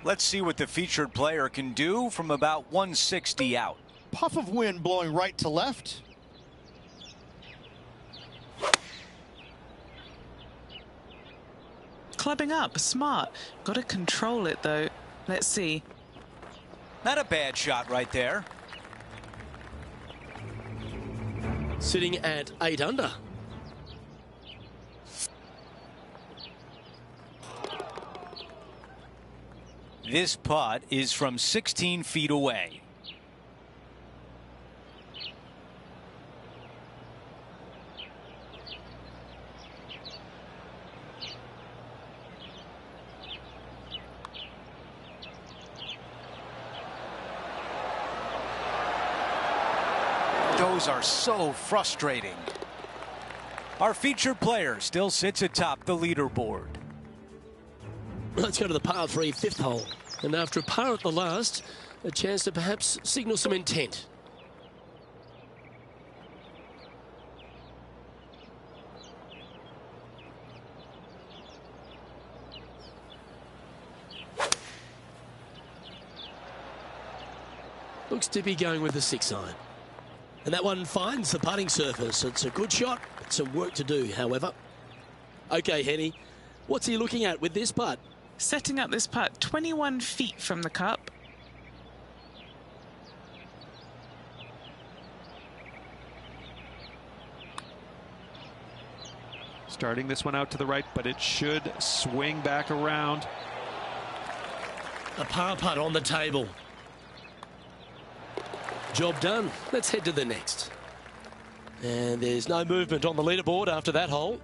Let's see what the featured player can do from about 160 out. Puff of wind blowing right to left. Clubbing up, smart. Got to control it though. Let's see. Not a bad shot right there. Sitting at 8 under. This putt is from 16 feet away. Those are so frustrating. Our featured player still sits atop the leaderboard. Let's go to the par 3 fifth hole. And after a par at the last, a chance to perhaps signal some intent. Looks to be going with the 6-iron. And that one finds the putting surface. It's a good shot. Some work to do, however. Okay, Henny, what's he looking at with this putt? Setting up this putt 21 feet from the cup. Starting this one out to the right, but it should swing back around. A par putt on the table. Job done. Let's head to the next. And there's no movement on the leaderboard after that hole.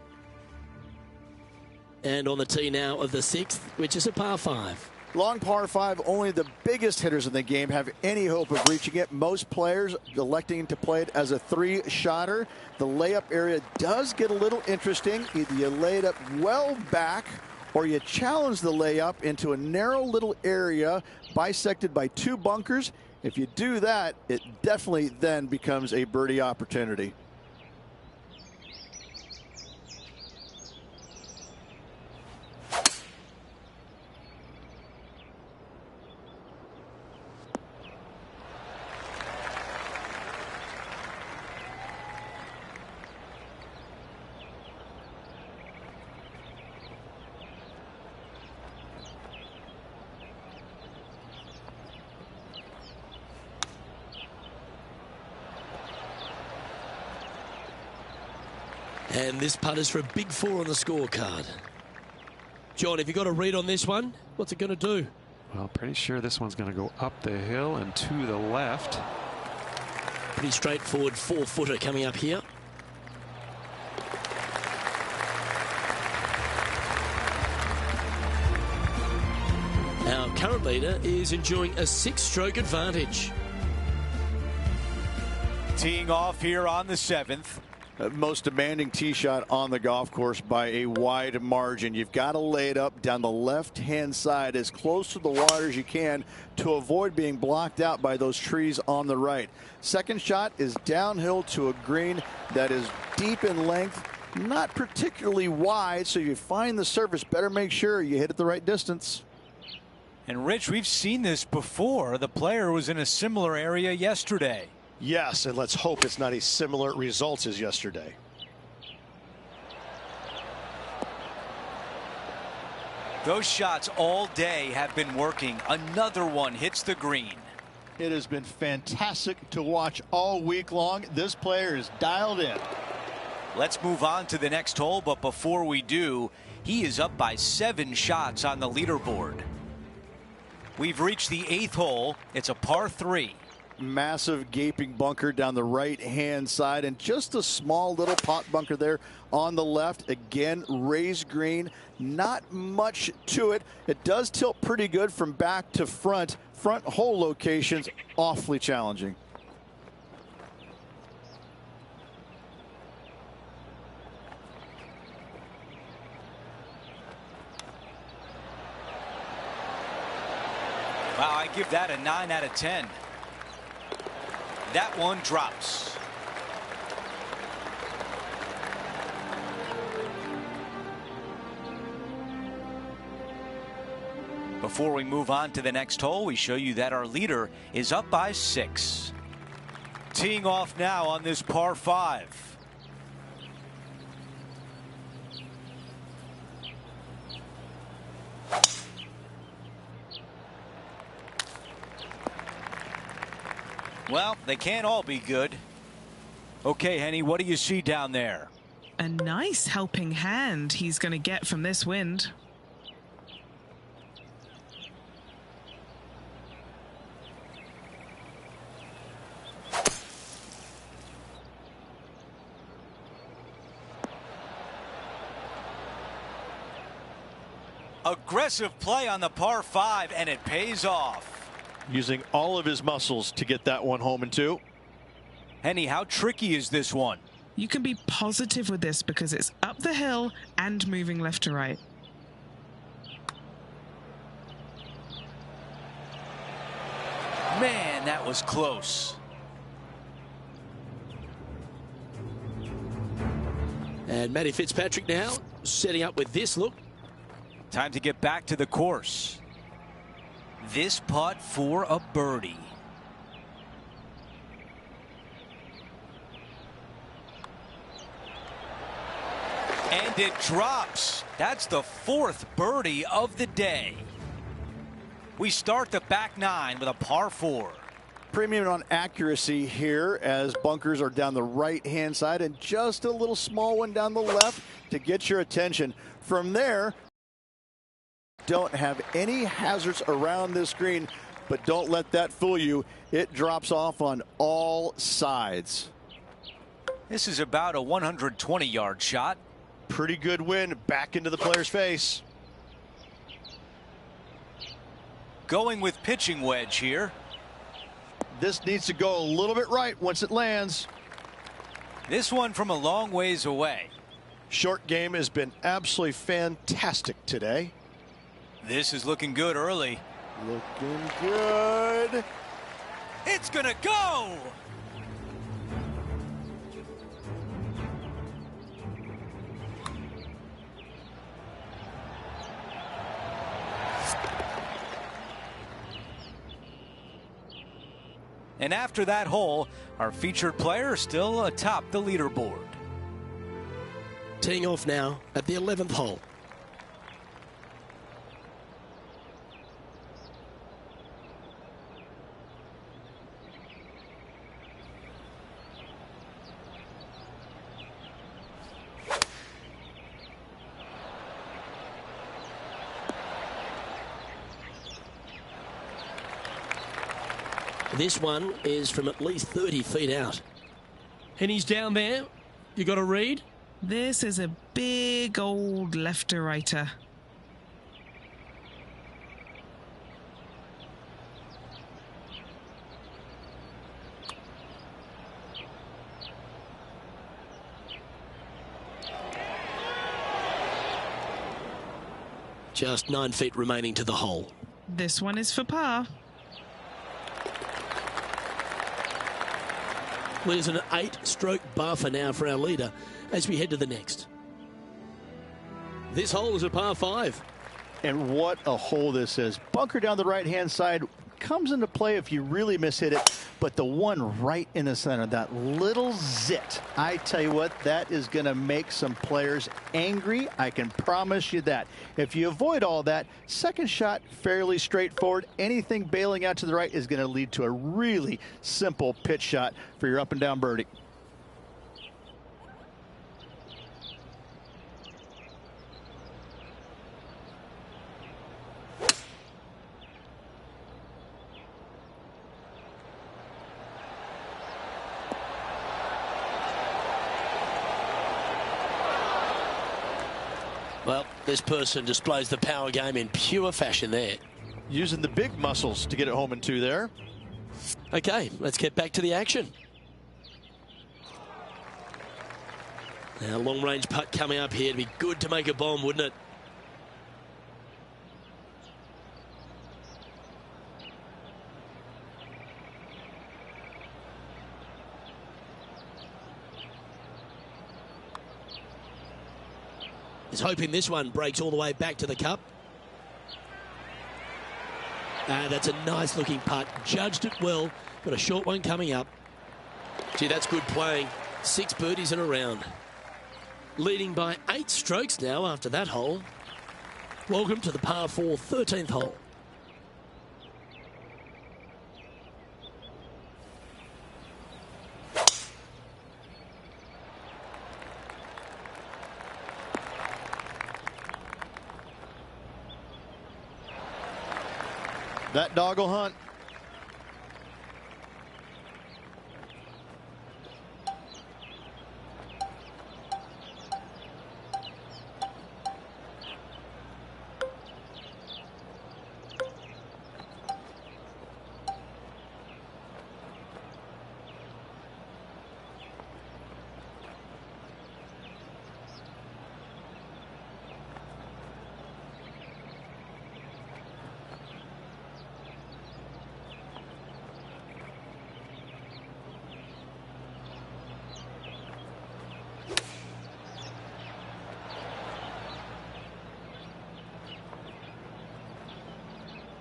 And on the tee now of the 6th, which is a par 5. Long par 5, only the biggest hitters in the game have any hope of reaching it. Most players electing to play it as a 3-shotter. The layup area does get a little interesting. Either you lay it up well back or you challenge the layup into a narrow little area bisected by 2 bunkers. If you do that, it definitely then becomes a birdie opportunity. And this putt is for a big 4 on the scorecard. John, have you got a read on this one? What's it going to do? Well, pretty sure this one's going to go up the hill and to the left. Pretty straightforward 4-footer coming up here. Our current leader is enjoying a 6-stroke advantage. Teeing off here on the 7th. Most demanding tee shot on the golf course by a wide margin. You've got to lay it up down the left-hand side as close to the water as you can to avoid being blocked out by those trees on the right. Second shot is downhill to a green that is deep in length, not particularly wide, so you find the surface, better make sure you hit it the right distance. And Rich, we've seen this before. The player was in a similar area yesterday. Yes, and let's hope it's not a similar results as yesterday. Those shots all day have been working. Another one hits the green. It has been fantastic to watch all week long. This player is dialed in. Let's move on to the next hole, but before we do, he is up by 7 shots on the leaderboard. We've reached the 8th hole. It's a par 3. Massive gaping bunker down the right-hand side and just a small little pot bunker there on the left. Again, raised green, not much to it. It does tilt pretty good from back to front. Front hole locations awfully challenging. Wow, I give that a 9 out of 10. That one drops. Before we move on to the next hole, we show you that our leader is up by 6. Teeing off now on this par 5. Well, they can't all be good. Okay, Henny, what do you see down there? A nice helping hand he's going to get from this wind. Aggressive play on the par 5, and it pays off. Using all of his muscles to get that one home in 2. Henny, how tricky is this one? You can be positive with this because it's up the hill and moving left to right. Man, that was close. And Matty Fitzpatrick now setting up with this look. Time to get back to the course. This putt for a birdie. And it drops. That's the 4th birdie of the day. We start the back 9 with a par 4. Premium on accuracy here as bunkers are down the right-hand side and just a little small one down the left to get your attention. From there, don't have any hazards around this green, but don't let that fool you. It drops off on all sides. This is about a 120-yard shot. Pretty good wind back into the player's face. Going with pitching wedge here. This needs to go a little bit right once it lands. This one from a long ways away. Short game has been absolutely fantastic today. This is looking good early. Looking good. It's gonna go! And after that hole, our featured player still atop the leaderboard. Teeing off now at the 11th hole. This one is from at least 30 feet out. And he's down there. You got a read? This is a big old left-to-righter. Just 9 feet remaining to the hole. This one is for par. Well, there's an 8-stroke buffer now for our leader as we head to the next. This hole is a par 5. And what a hole this is. Bunker down the right-hand side comes into play if you really mishit it. But the one right in the center, that little zit, I tell you what, that is going to make some players angry. I can promise you that. If you avoid all that, second shot, fairly straightforward. Anything bailing out to the right is going to lead to a really simple pitch shot for your up and down birdie. Well, this person displays the power game in pure fashion there. Using the big muscles to get it home in 2 there. Okay, let's get back to the action. Now, long-range putt coming up here. It'd be good to make a bomb, wouldn't it? He's hoping this one breaks all the way back to the cup. That's a nice looking putt. Judged it well. Got a short one coming up. Gee, that's good playing. 6 birdies in a round. Leading by 8 strokes now after that hole. Welcome to the par 4 13th hole. That dog will hunt.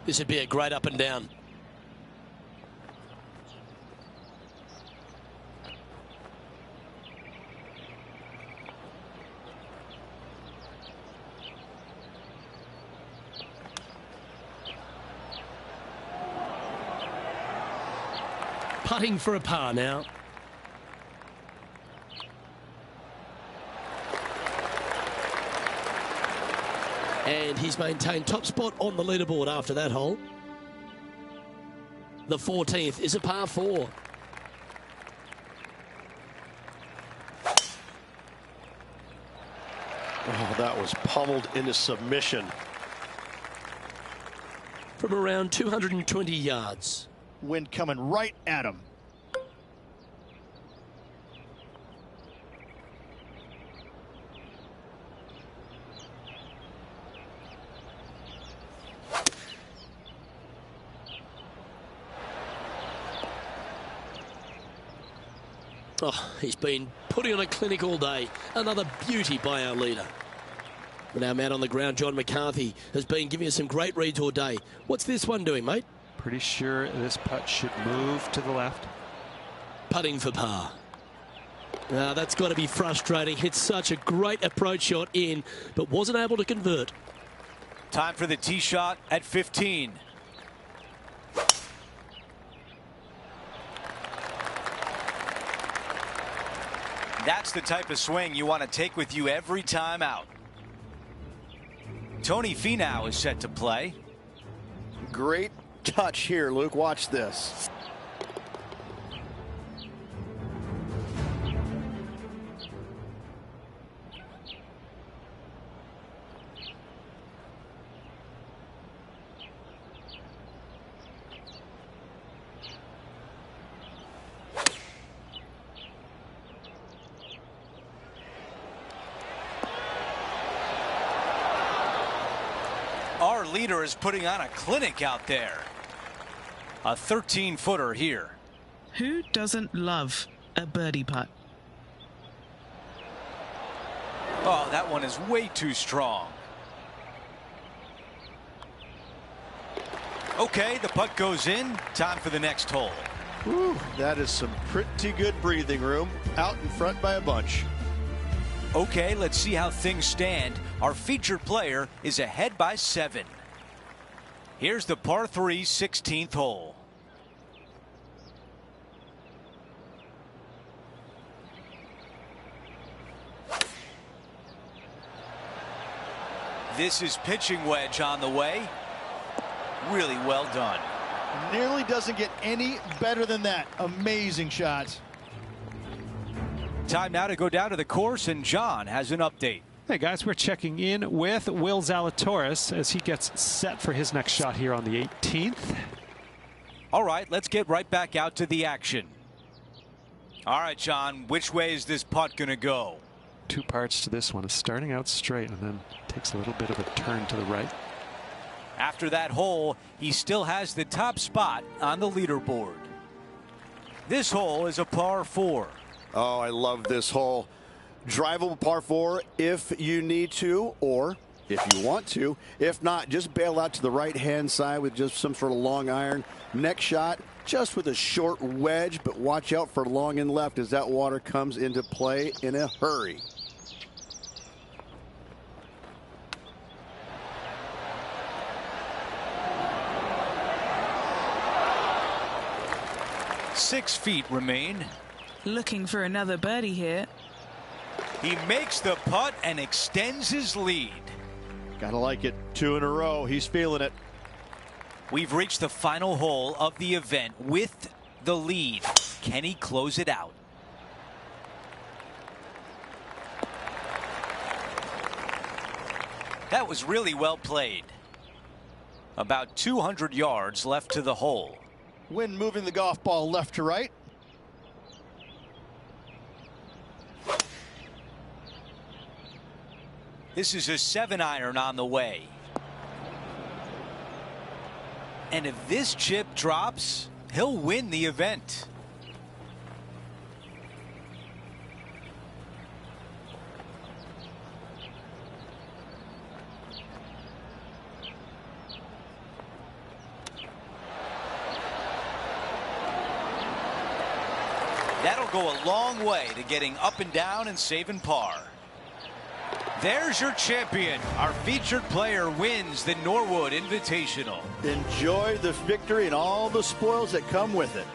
This would be a great up and down. Putting for a par now. And he's maintained top spot on the leaderboard after that hole. The 14th is a par 4. Oh, that was pummeled into submission. From around 220 yards. Wind coming right at him. Oh, he's been putting on a clinic all day. Another beauty by our leader. But our man on the ground, John McCarthy, has been giving us some great reads all day. What's this one doing, mate? Pretty sure this putt should move to the left. Putting for par. That's got to be frustrating. Hit such a great approach shot in, but wasn't able to convert. Time for the tee shot at 15. That's the type of swing you want to take with you every time out. Tony Finau is set to play. Great touch here, Luke. Watch this. Our leader is putting on a clinic out there. A 13-footer here. Who doesn't love a birdie putt? Oh, that one is way too strong. Okay, the putt goes in. Time for the next hole. Whew, that is some pretty good breathing room. Out in front by a bunch. Okay, let's see how things stand. Our featured player is ahead by 7. Here's the par 3 16th hole. This is pitching wedge on the way. Really well done. Nearly doesn't get any better than that. Amazing shot. Time now to go down to the course, and John has an update. Hey guys, we're checking in with Will Zalatoris as he gets set for his next shot here on the 18th. All right, let's get right back out to the action. All right, John, which way is this putt going to go? Two parts to this one. It's starting out straight and then takes a little bit of a turn to the right. After that hole, he still has the top spot on the leaderboard. This hole is a par 4. Oh, I love this hole. Drivable par 4 if you need to, or if you want to. If not, just bail out to the right-hand side with just some sort of long iron. Next shot, just with a short wedge, but watch out for long and left as that water comes into play in a hurry. Six feet remain. Looking for another birdie here. He makes the putt and extends his lead. Gotta like it. 2 in a row. He's feeling it. We've reached the final hole of the event with the lead. Can he close it out? That was really well played. About 200 yards left to the hole. Wind moving the golf ball left to right. This is a 7-iron on the way. And if this chip drops, he'll win the event. That'll go a long way to getting up and down and saving par. There's your champion. Our featured player wins the Norwood Invitational. Enjoy the victory and all the spoils that come with it.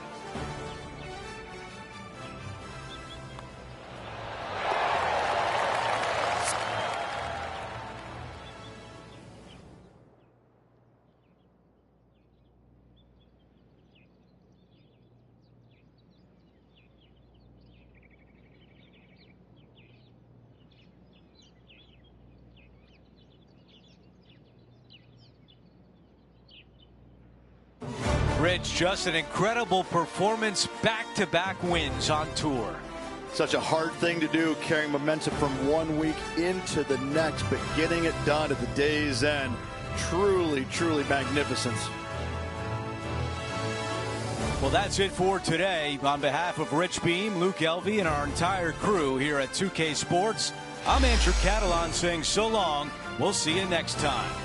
Rich, just an incredible performance, back-to-back wins on tour. Such a hard thing to do, carrying momentum from one week into the next, but getting it done at the day's end, truly, truly magnificent. Well, that's it for today. On behalf of Rich Beam, Luke Elvey, and our entire crew here at 2K Sports, I'm Andrew Catalan saying so long. We'll see you next time.